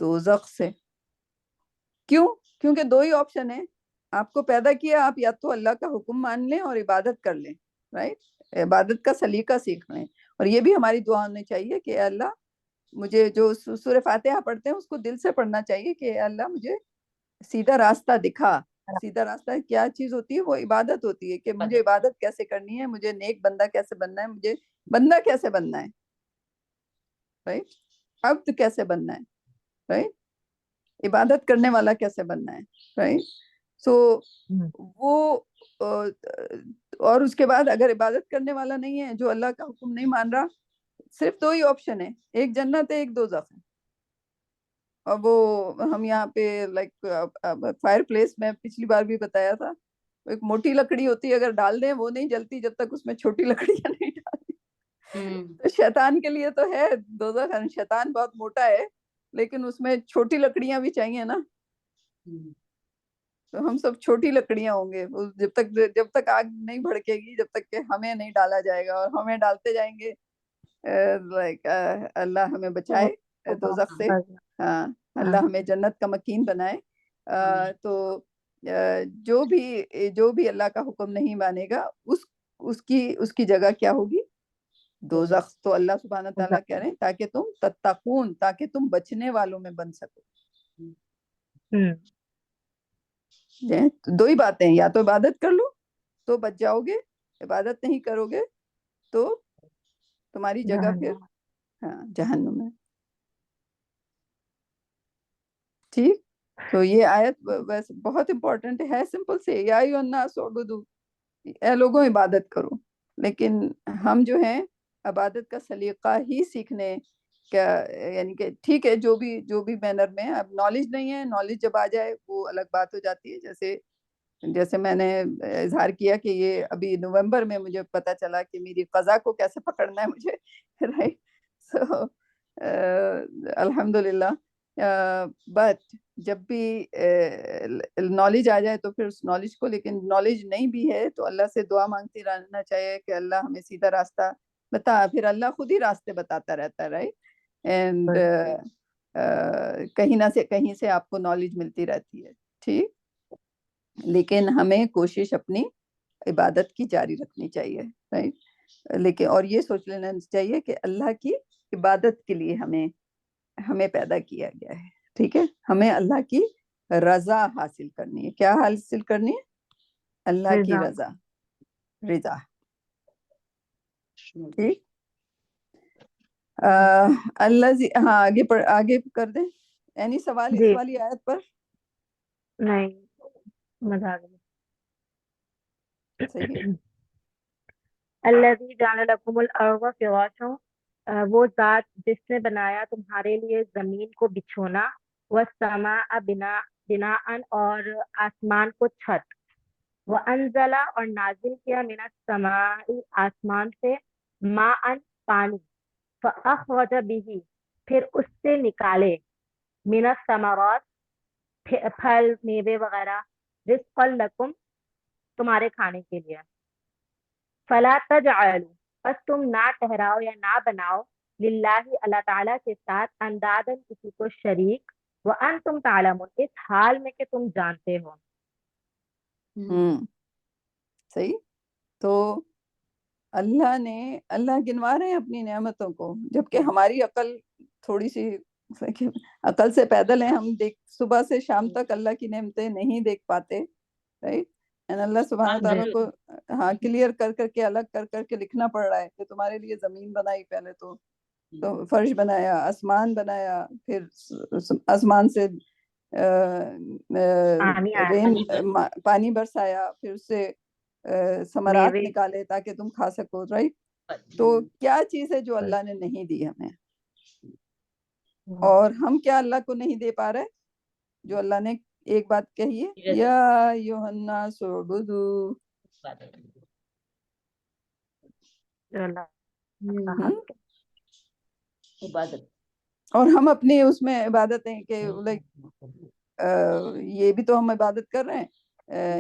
دوزخ سے۔ کیوں؟ کیونکہ دو ہی آپشن ہیں، آپ کو پیدا کیا، آپ یا تو اللہ کا حکم مان لیں اور عبادت کر لیں، رائٹ؟ عبادت کا سلیقہ سیکھ لیں، اور یہ بھی ہماری دعا ہونی چاہیے کہ اے اللہ مجھے، جو سورہ فاتحہ پڑھتے ہیں اس کو دل سے پڑھنا چاہیے کہ اے اللہ مجھے سیدھا راستہ دکھا۔ سیدھا راستہ کیا چیز ہوتی ہے؟ وہ عبادت ہوتی ہے، کہ مجھے عبادت کیسے کرنی ہے، مجھے نیک بندہ کیسے بننا ہے، مجھے بندہ کیسے بننا ہے، رائٹ؟ عبد کیسے بننا ہے، رائٹ؟ عبادت کرنے والا کیسے بننا ہے، رائٹ؟ سو وہ اور اس کے بعد اگر عبادت کرنے والا نہیں ہے، جو اللہ کا حکم نہیں مان رہا، صرف دو ہی آپشن ہے، ایک جنت ہے، ایک دوزخ ہے۔ اور وہ ہم یہاں پہ لائک فائر پلیس میں پچھلی بار بھی بتایا تھا، ایک موٹی لکڑی ہوتی ہے، اگر ڈال دیں وہ نہیں جلتی جب تک اس میں چھوٹی لکڑیاں نہیں ڈالیں۔ تو شیطان کے لیے تو ہے دوزخ، شیطان بہت موٹا ہے لیکن اس میں چھوٹی لکڑیاں بھی چاہیے نا، تو ہم سب چھوٹی لکڑیاں ہوں گے جب تک آگ نہیں بھڑکے گی، جب تک کہ ہمیں نہیں ڈالا جائے گا، اور ہمیں ڈالتے جائیں گے، لائک اللہ ہمیں بچائے دوزخ سے، ہاں اللہ ہمیں جنت کا مکین بنائے۔ تو جو بھی اللہ کا حکم نہیں مانے گا، اس کی جگہ کیا ہوگی؟ دوزخ۔ تو اللہ سبحانہ تعالیٰ کہہ رہے ہیں تاکہ تم تتقون، تاکہ تم بچنے والوں میں بن سکو۔ دو ہی باتیں ہیں، یا تو عبادت کر لو تو بچ جاؤ گے، عبادت نہیں کرو گے تو تمہاری جگہ پھر جہنم ہے۔ ٹھیک؟ تو یہ آیت ویسے بہت امپورٹنٹ ہے، سمپل سے، یا ایھا الناس اعبدوا، اے لوگوں عبادت کرو۔ لیکن ہم جو ہیں عبادت کا سلیقہ ہی سیکھنے کا، یعنی کہ ٹھیک ہے جو بھی مینر میں، اب نالج نہیں ہے، نالج جب آ جائے وہ الگ بات ہو جاتی ہے۔ جیسے میں نے اظہار کیا کہ یہ ابھی نومبر میں مجھے پتا چلا کہ میری قضا کو کیسے پکڑنا ہے مجھے، رائٹ؟ سو الحمدللہ، بٹ جب بھی نالج آ جائے تو پھر اس نالج کو، لیکن نالج نہیں بھی ہے تو اللہ سے دعا مانگتی رہنا چاہیے کہ اللہ ہمیں سیدھا راستہ بتا، پھر اللہ خود ہی راستے بتاتا رہتا ہے، رائٹ؟ اینڈ کہیں سے آپ کو نالج ملتی رہتی ہے، ٹھیک؟ لیکن ہمیں کوشش اپنی عبادت کی جاری رکھنی چاہیے، رائٹ؟ لیکن اور یہ سوچ لینا چاہیے کہ اللہ کی عبادت کے لیے ہمیں پیدا کیا گیا ہے، ٹھیک ہے؟ ہمیں اللہ کی رضا حاصل کرنی ہے۔ کیا حاصل کرنی ہے؟ اللہ کی رضا، ٹھیک؟ اللہ ہاں آگے کر دیں، اینی سوال اس جی والی آیت پر؟ نہیں مزہ آ گئی. صحیح. الذی جعل لکم الارض فراشا، وہ ذات جس نے بنایا تمہارے لیے زمین کو بچھونا، والسماء بناء اور آسمان کو چھت، وانزل اور نازل کیا من السماء آسمان سے، ماء پانی، فاخرج به پھر اس سے نکالے، من الثمرات پھل میوے وغیرہ، رزقا لکم تمہارے کھانے کے لیے. فلا تجعلوا پس تم نہ ٹھہراؤ یا نہ بناؤ، للہ اللہ تعالیٰ کے ساتھ، اندادن کسی کو شریک، وانتم تعلمون اس حال میں کہ تم جانتے ہو. صحیح. تو اللہ گنوا رہے ہیں اپنی نعمتوں کو، جبکہ ہماری عقل تھوڑی سی عقل سے پیدل ہیں. ہم صبح سے شام تک اللہ کی نعمتیں نہیں دیکھ پاتے. رائٹ. اینڈ اللہ سبحانہ تعالیٰ کو کلیئر کر کر کے الگ کر کر کے لکھنا پڑ رہا ہے کہ تمہارے لیے زمین بنائی، پہلے تو فرش بنایا، آسمان بنایا، پھر آسمان سے پانی برسایا، پھر اس سے ثمرات میوے. نکالے تاکہ تم کھا سکو. رائٹ. تو کیا چیز ہے جو اللہ نے نہیں دی ہمیں، اور ہم کیا اللہ کو نہیں دے پا رہے؟ جو اللہ نے ایک بات کہی ہے، یا ایھا الناس اعبدوا. عبادت. اور ہم اپنی اس میں عبادتیں کہ لائک یہ بھی تو ہم عبادت کر رہے ہیں.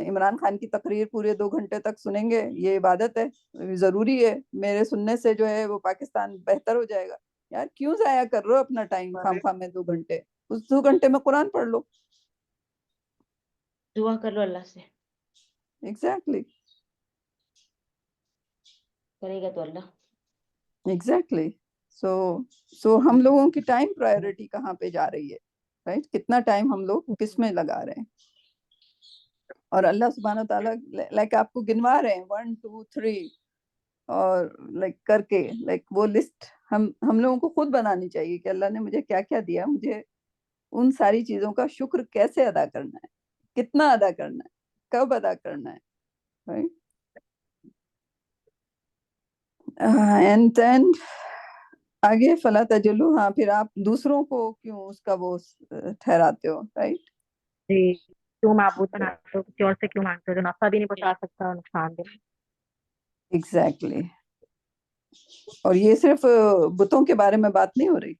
عمران خان کی تقریر پورے 2 گھنٹے تک سنیں گے، یہ عبادت ہے، ضروری ہے. میرے سننے سے جو ہے وہ پاکستان بہتر ہو جائے گا. یار کیوں ضائع کر رہے ہو اپنا ٹائم خام خام میں 2 گھنٹے؟ اس 2 گھنٹے میں قرآن پڑھ لو. دعا کر لو اللہ سے. ایگزیکٹلی. کرے گا تو اللہ. ایگزیکٹلی. سو ہم لوگوں کی ٹائم پرائیورٹی کہاں پہ جا رہی ہے؟ رائٹ. کتنا ٹائم ہم لوگ کس میں لگا رہے ہیں؟ اور اللہ سبحانہ تعالیٰ لائک آپ کو گنوا رہے ہیں 1 2 3 اور لائک کر کے، لائک وہ لسٹ ہم لوگوں کو خود بنانی چاہیے کہ اللہ نے مجھے کیا کیا دیا، مجھے ان ساری چیزوں کا شکر کیسے ادا کرنا ہے، کتنا ادا کرنا ہے، کب ادا کرنا ہے. اینڈ دین آگے فلا تجلو، ہاں پھر آپ دوسروں کو کیوں اس کا وہ ٹھہراتے ہو. رائٹ. جی کیوں معبود بناتے ہو، کسی اور سے کیوں مانگتے ہو جو نفع بھی نہیں پہنچا سکتا اور نقصان بھی. ایگزیکٹلی. اور یہ صرف بتوں کے بارے میں بات نہیں ہو رہی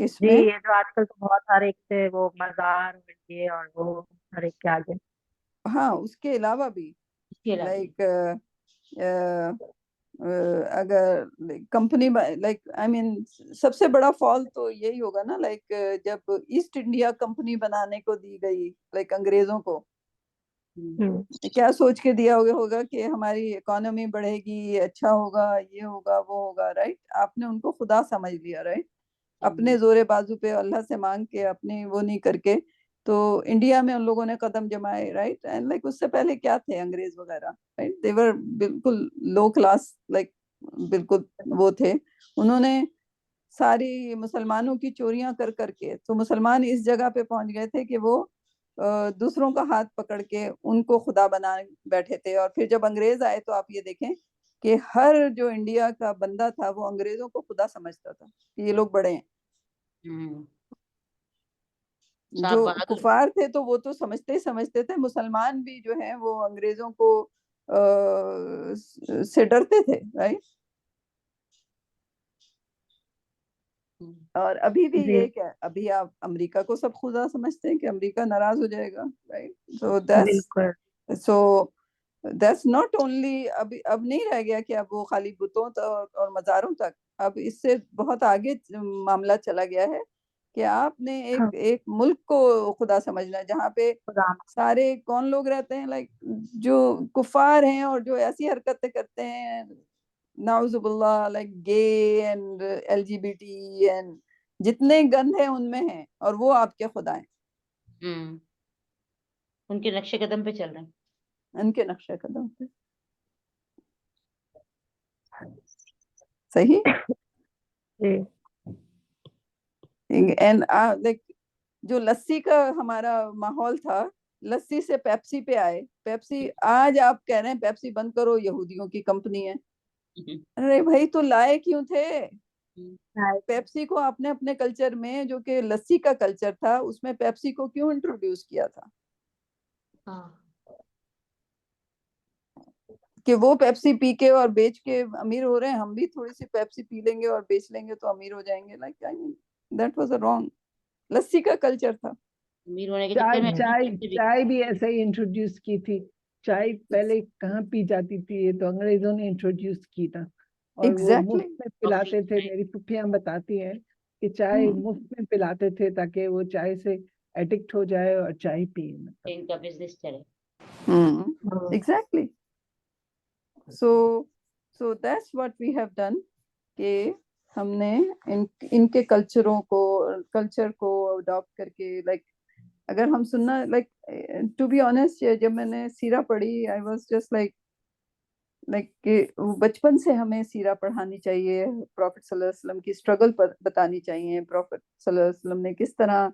اس جی میں. یہ جو آج کل تو بہت سارے سے وہ مزار اور یہ اور وہ ہر ایک کے آگے. ہاں اس کے علاوہ بھی لائک اگر کمپنی لائک آئی مین سب سے بڑا فال تو یہی ہوگا نا، لائک جب ایسٹ انڈیا کمپنی بنانے کو دی گئی لائک انگریزوں کو، کیا سوچ کے دیا ہوگا کہ ہماری اکانومی بڑھے گی، اچھا ہوگا، یہ ہوگا وہ ہوگا. رائٹ. آپ نے ان کو خدا سمجھ لیا. رائٹ. اپنے زور بازو پہ اللہ سے مانگ کے، اپنی وہ نہیں کر کے، تو انڈیا میں ان لوگوں نے قدم جمائے. رائٹ. اینڈ لائک اس سے پہلے کیا تھے انگریز وغیرہ؟ رائٹ. دے ور بالکل لو کلاس، لائک بالکل وہ تھے. انہوں نے ساری مسلمانوں کی چوریاں کر کر کے، تو مسلمان اس جگہ پہ پہنچ گئے تھے کہ وہ دوسروں کا ہاتھ پکڑ کے ان کو خدا بنا بیٹھے تھے. اور پھر جب انگریز آئے تو آپ یہ دیکھیں کہ ہر جو انڈیا کا بندہ تھا وہ انگریزوں کو خدا سمجھتا تھا کہ یہ لوگ بڑے ہیں. جو کفار تھے تو وہ تو سمجھتے تھے، مسلمان بھی جو ہیں وہ انگریزوں کو سے ڈرتے تھے. رائٹ. اور ابھی بھی یہ کیا، ابھی آپ امریکہ کو سب خدا سمجھتے ہیں کہ امریکہ ناراض ہو جائے گا. Right. So that's not only, اب نہیں رہ گیا کہ اب وہ خالی بتوں اور مزاروں تک، اب اس سے بہت آگے معاملہ چلا گیا ہے کہ آپ نے ایک ملک کو خدا سمجھنا ہے جہاں پہ سارے کون لوگ رہتے ہیں، لائک جو کفار ہیں اور جو ایسی حرکتیں کرتے ہیں، نعوذ باللہ، لائک گے اینڈ LGBT اینڈ جتنے گند ہیں ان میں ہیں، اور وہ آپ کے خدا ہیں. ان کے نقشے قدم پہ چل رہے ہیں، ان کے نقشے قدم پہ. صحیح. اینڈ لائک جو لسی کا ہمارا ماحول تھا، لسی سے پیپسی پہ آئے. پیپسی آج آپ کہہ رہے ہیں پیپسی بند کرو، یہودیوں کی کمپنی ہے. ارے بھائی تو لائے کیوں تھے؟ پیپسی کو آپ نے اپنے کلچر میں جو کہ لسی کا کلچر تھا اس میں پیپسی کو کیوں انٹروڈیوس کیا تھا؟ کہ وہ پیپسی پی کے اور بیچ کے امیر ہو رہے ہیں، ہم بھی تھوڑی سی پیپسی پی لیں گے اور بیچ لیں گے تو امیر ہو جائیں گے. Like that was a wrong. لسی کا کلچر تھا. امیر ہونے کے چائے چکر میں چائے بھی ایسے ہی انٹروڈیوس کی تھی. چائے پہلے کہاں پی جاتی تھی؟ یہ تو انگریزوں نے انٹروڈیوس کی تھا اور وہ Exactly. مفت میں پلاتے تھے. میری پھوپھیاں بتاتی ہیں کہ چائے مفت میں پلاتے تھے تاکہ وہ چائے سے ایڈکٹ ہو جائے اور چائے پیے. مطلب ان کا بزنس چلے. Exactly. So that's what we have done کہ ہم نے ان کے کلچر کو اڈاپٹ کر کے لائک اگر ہم سننا لائک ٹو بی آنیسٹ جب میں نے سیرہ پڑھی آئی واز جسٹ لائک کہ بچپن سے ہمیں سیرہ پڑھانی چاہیے. پروفٹ صلی اللہ علیہ وسلم کی اسٹرگل بتانی چاہیے. پروفٹ صلی اللہ علیہ وسلم نے کس طرح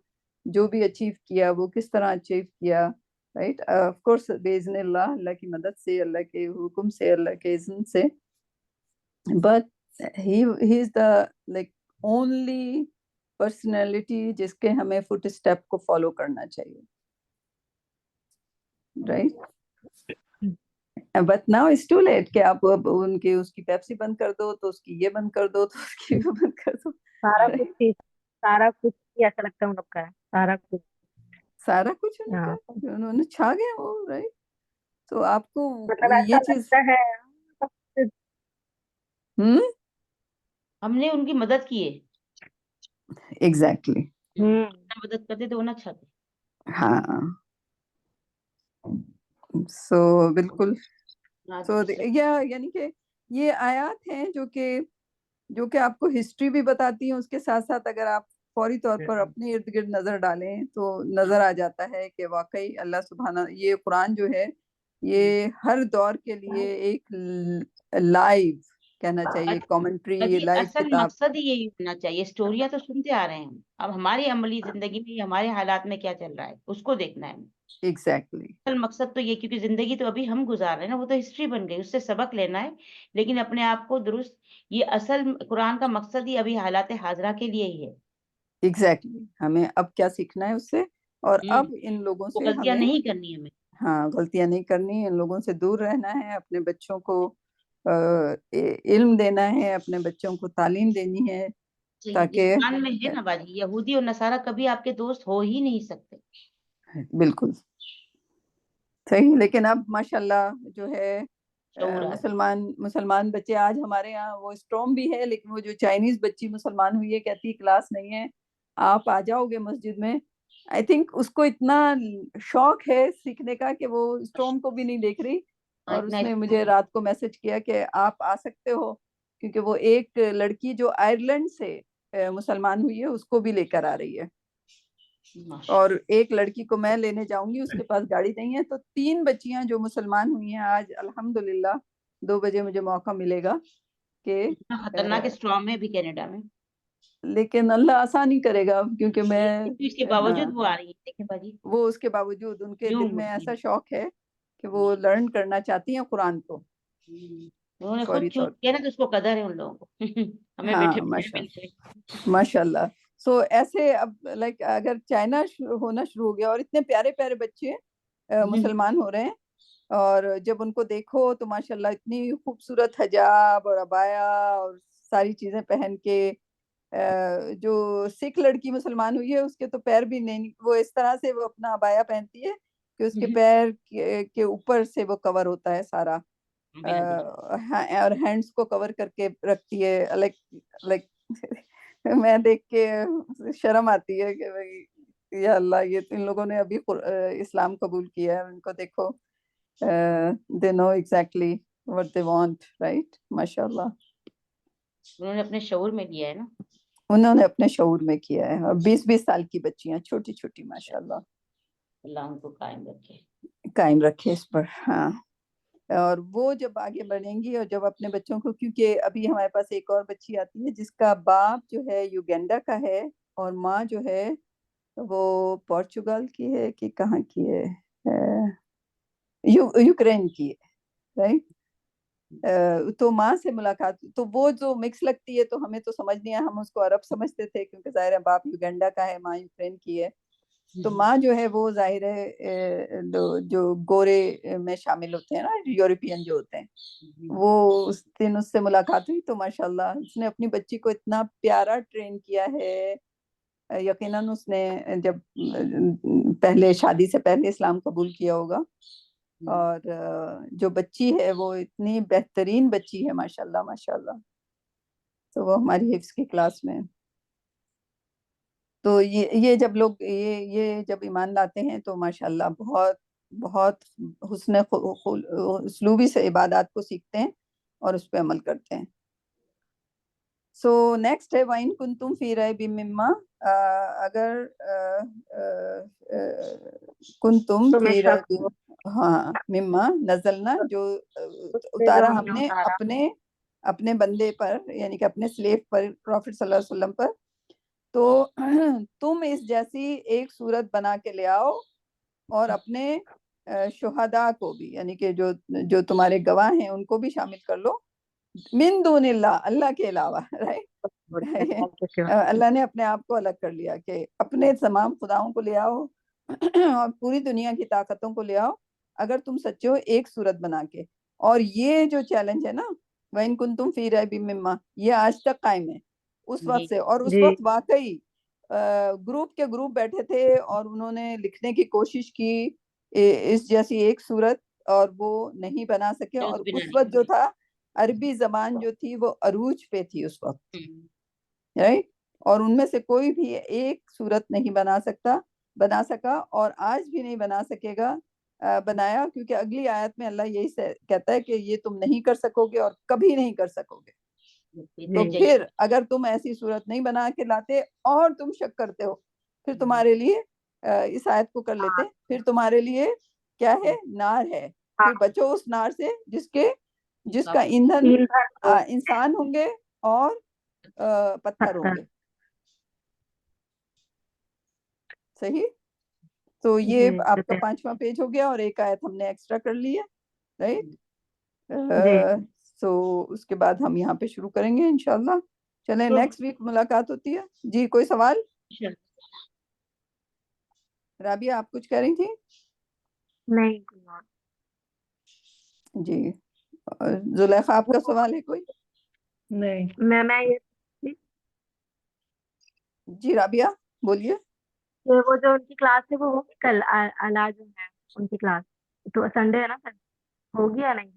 جو بھی اچیو کیا وہ کس طرح اچیو کیا. رائٹ آف کورس باذن اللہ، اللہ کی مدد سے، اللہ کے حکم سے، اللہ کے اذن سے. But he is the like only personality جس کے ہمیں فٹ اسٹیپ کو فالو کرنا چاہیے. Right but now it's too late کہ آپ ان کی اس کی پیپسی بند کر دو تو اس کی یہ بند کر دو تو اس کی وہ بند کر دو. سارا کچھ ہی ایسا لگتا ہے ان لوگ کا ہے. سارا کچھ ہاں. انہوں نے چھا گئے وہ. رائٹ تو آپ کو مطلب یہ ایسا چیز لگتا ہے ہم نے ان کی مدد کی ہے. ایگزیکٹلی. مدد کرتے تو وہ نہ چھاتے. ہاں سو بالکل. سو یعنی کہ یہ آیات ہیں جو کہ آپ کو ہسٹری بھی بتاتی ہیں. اس کے ساتھ ساتھ اگر آپ فوری طور پر اپنے ارد گرد نظر ڈالیں تو نظر آ جاتا ہے کہ واقعی اللہ سبحانہ یہ قرآن جو ہے یہ ہر دور کے لیے ایک لائیو کہنا چاہیے کامنٹری، لائیو اصل کتاب. مقصد ہی یہی ہونا چاہیے. اسٹوریاں تو سنتے آ رہے ہیں ہم، اب ہماری عملی زندگی میں ہمارے حالات میں کیا چل رہا ہے اس کو دیکھنا ہے. ایگزیکٹلی. اصل مقصد تو یہ، کیونکہ زندگی تو ابھی ہم گزار رہے ہیں نا، وہ تو ہسٹری بن گئی، اس سے سبق لینا ہے لیکن اپنے آپ کو درست. یہ اصل قرآن کا مقصد ہی ابھی حالات حاضرہ کے لیے ہی ہے. ایگزیکٹلی. ہمیں اب کیا سیکھنا ہے اس سے، اور اب ان لوگوں سے غلطیاں ہمیں نہیں کرنی ہمیں. ہاں غلطیاں نہیں کرنی، ان لوگوں سے دور رہنا ہے. اپنے بچوں کو علم دینا ہے، اپنے بچوں کو تعلیم دینی ہے تاکہ قرآن میں ہے نا باجی، یہودی اور نصارہ کبھی آپ کے دوست ہو ہی نہیں سکتے. بالکل صحیح. لیکن اب ماشاءاللہ جو ہے مسلمان بچے آج ہمارے یہاں وہ اسٹرانگ بھی ہے، لیکن وہ جو چائنیز بچی مسلمان ہوئی ہے کہتی کلاس نہیں ہے، آپ آ جاؤ گے مسجد میں. آئی تھنک اس کو اتنا شوق ہے سیکھنے کا کہ وہ اسٹرانگ کو بھی نہیں دیکھ رہی. اور اس نے مجھے رات کو میسج کیا کہ آپ آ سکتے ہو، کیونکہ وہ ایک لڑکی جو آئرلینڈ سے مسلمان ہوئی ہے اس کو بھی لے کر آ رہی ہے، اور ایک لڑکی کو میں لینے جاؤں گی، اس کے پاس گاڑی نہیں ہے. تو 3 بچیاں جو مسلمان ہوئی ہیں آج الحمدللہ 2 بجے مجھے موقع ملے گا کہ خطرناک اسٹرام میں بھی کینیڈا میں، لیکن اللہ آسانی کرے گا کیونکہ میں اس کے باوجود وہ آ رہی ہے. دیکھیں باجی وہ اس کے باوجود ان کے دل میں ایسا شوق ہے کہ وہ لرن کرنا چاہتی ہیں قرآن کو. انہوں نے خود چوز کیا نا تو اس کو قدر ہے ان لوگوں کو. ہمیں بیٹھے ماشاء اللہ. سو ایسے اب لائک اگر چائنا ہونا شروع ہو گیا اور اتنے پیارے پیارے بچے مسلمان ہو رہے ہیں، اور جب ان کو دیکھو تو ماشاءاللہ اتنی خوبصورت حجاب اور عبایا اور ساری چیزیں پہن کے. جو سکھ لڑکی مسلمان ہوئی ہے اس کے تو پیر بھی نہیں، وہ اس طرح سے وہ اپنا عبایا پہنتی ہے کہ اس کے پیر کے اوپر سے وہ کور ہوتا ہے سارا، اور ہینڈز کو کور کر کے رکھتی ہے. لائک میں دیکھ کے شرم آتی ہے کہ بھائی یا اللہ، یہ ان لوگوں نے ابھی اسلام قبول کیا ہے، ان کو دیکھو they know exactly what they want, right? ماشاءاللہ انہوں نے اپنے شعور میں لیا ہے نا، انہوں نے اپنے شعور میں کیا ہے. اور 20 سال کی بچیاں چھوٹی چھوٹی ماشاءاللہ. اللہ ان کو قائم رکھے اس پر. ہاں اور وہ جب آگے بڑھیں گی اور جب اپنے بچوں کو، کیونکہ ابھی ہمارے پاس ایک اور بچی آتی ہے جس کا باپ جو ہے یوگینڈا کا ہے اور ماں جو ہے وہ پورچوگل کی ہے کہ کہاں کی ہے، یوکرین کی ہے، رائٹ. تو ماں سے ملاقات، تو وہ جو مکس لگتی ہے تو ہمیں تو سمجھ نہیں آیا، ہم اس کو عرب سمجھتے تھے کیونکہ ظاہر ہے باپ یوگنڈا کا ہے، ماں یوکرین کی ہے. تو ماں جو ہے وہ ظاہر ہے جو گورے میں شامل ہوتے ہیں نا، یورپین جو ہوتے ہیں، وہ اس دن اس سے ملاقات ہوئی. تو ماشاءاللہ اس نے اپنی بچی کو اتنا پیارا ٹرین کیا ہے. یقیناً اس نے جب پہلے شادی سے پہلے اسلام قبول کیا ہوگا، اور جو بچی ہے وہ اتنی بہترین بچی ہے ماشاءاللہ ماشاءاللہ. تو وہ ہماری حفظ کی کلاس میں. تو یہ جب لوگ یہ جب ایمان لاتے ہیں تو ماشاءاللہ بہت بہت حسن اسلوبی سے عبادات کو سیکھتے ہیں اور اس پہ عمل کرتے ہیں. سو نیکسٹ ہے وَإِن كُنتُمْ فِي رَيْبٍ مِّمَّا، اگر کنتم تمہیں فی شک ریب، ہو ہاں مما نزلنا، جو اس سے جو اتارا ہم ہم نے نے اتارا اپنے بندے پر، یعنی کہ اپنے سلیف پر، پروفٹ صلی اللہ علیہ وسلم پر. تو تم اس جیسی ایک صورت بنا کے لے آؤ اور اپنے شہداء کو بھی، یعنی کہ جو تمہارے گواہ ہیں ان کو بھی شامل کر لو. من دون اللہ، اللہ کے علاوہ، رائٹ. اللہ نے اپنے آپ کو الگ کر لیا کہ اپنے تمام خداؤں کو لے آؤ اور پوری دنیا کی طاقتوں کو لے آؤ اگر تم سچے ہو، ایک صورت بنا کے. اور یہ جو چیلنج ہے نا، وَإِن كُنتُمْ فِي رَيْبٍ مِّمَّا، یہ آج تک قائم ہے اس وقت سے. اور اس جی وقت واقعی گروپ کے گروپ بیٹھے تھے اور انہوں نے لکھنے کی کوشش کی اس جیسی ایک صورت، اور وہ نہیں بنا سکے. اور اس وقت جو تھا عربی زبان جو تھی وہ عروج پہ تھی اس وقت، رائٹ. اور ان میں سے کوئی بھی ایک صورت نہیں بنا سکا، اور آج بھی نہیں بنا سکے گا بنایا، کیونکہ اگلی آیت میں اللہ یہی کہتا ہے کہ یہ تم نہیں کر سکو گے اور کبھی نہیں کر سکو گے. تو پھر اگر تم ایسی صورت نہیں بنا کے لاتے اور تم شک کرتے ہو، پھر تمہارے لیے اس آیت کو کر لیتے، پھر تمہارے لیے کیا ہے؟ نار ہے. پھر بچو اس نار سے جس کا ایندھن انسان ہوں گے اور پتھر ہوں گے. صحیح. تو یہ آپ کا 5واں پیج ہو گیا، اور ایک آیت ہم نے ایکسٹرا کر لی ہے، رائٹ. سو اس کے بعد ہم یہاں پہ شروع کریں گے انشاءاللہ. چلیں نیکسٹ ویک ملاقات ہوتی ہے. جی کوئی سوال؟ رابعہ آپ کچھ کہہ رہی تھی؟ نہیں. جی زلیخا آپ کا سوال ہے کوئی؟ نہیں. میں یہ جی رابعہ بولیے. وہ جو ان کی کلاس ہے وہ ہوگی کل، اعلیٰ جو ہے ان کی کلاس، تو سنڈے ہے نا سر، ہوگی یا نہیں؟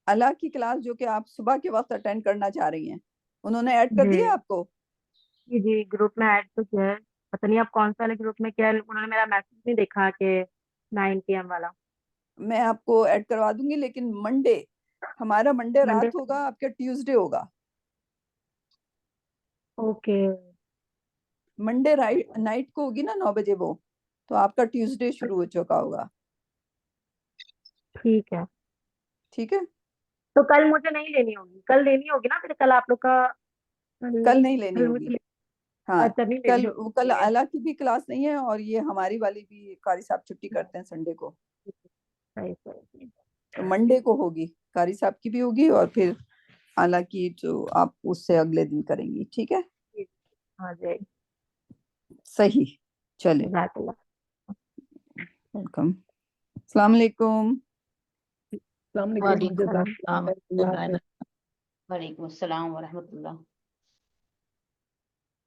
اللہ کی کلاس جو کہ آپ صبح کے وقت اٹینڈ کرنا چاہ رہی ہیں، انہوں نے ایڈ کر جی دیا آپ کو؟ جی گروپ میں ایڈ تو کیا ہے، پتہ نہیں آپ کون سا والے گروپ میں کیا ہے، انہوں نے میرا میسج نہیں دیکھا کہ 9 PM والا. میں آپ کو ایڈ کروا دوں گی، لیکن منڈے ہمارا منڈے رات ہوگا، آپ کا ٹیوزڈے ہوگا. اوکے. منڈے نائٹ کو ہوگی نا 9 بجے وہ، تو آپ کا ٹیوزڈے شروع ہو چکا ہوگا. ٹھیک ہے. ٹھیک ہے. تو کل مجھے نہیں لینی ہوگی، کل لینی ہوگی نا پھر؟ کل آپ لوگ کا کل نہیں لینی ہوگی. ہاں اچھا نہیں کل لینی ہوگی. اعلیٰ کی بھی کلاس نہیں ہے، اور یہ ہماری والی بھی قاری صاحب چھٹی کرتے ہیں سنڈے کو. صحیح. تو منڈے کو ہوگی، قاری صاحب کی بھی ہوگی، اور پھر اعلیٰ کی جو آپ اس سے اگلے دن کریں گی. ٹھیک ہے. ہاں جی. صحیح. چلیں جزاک اللہ. ویلکم. السلام علیکم. السلام علیکم. وعلیکم جزاک اللہ. وعلیکم السلام ورحمۃ اللہ.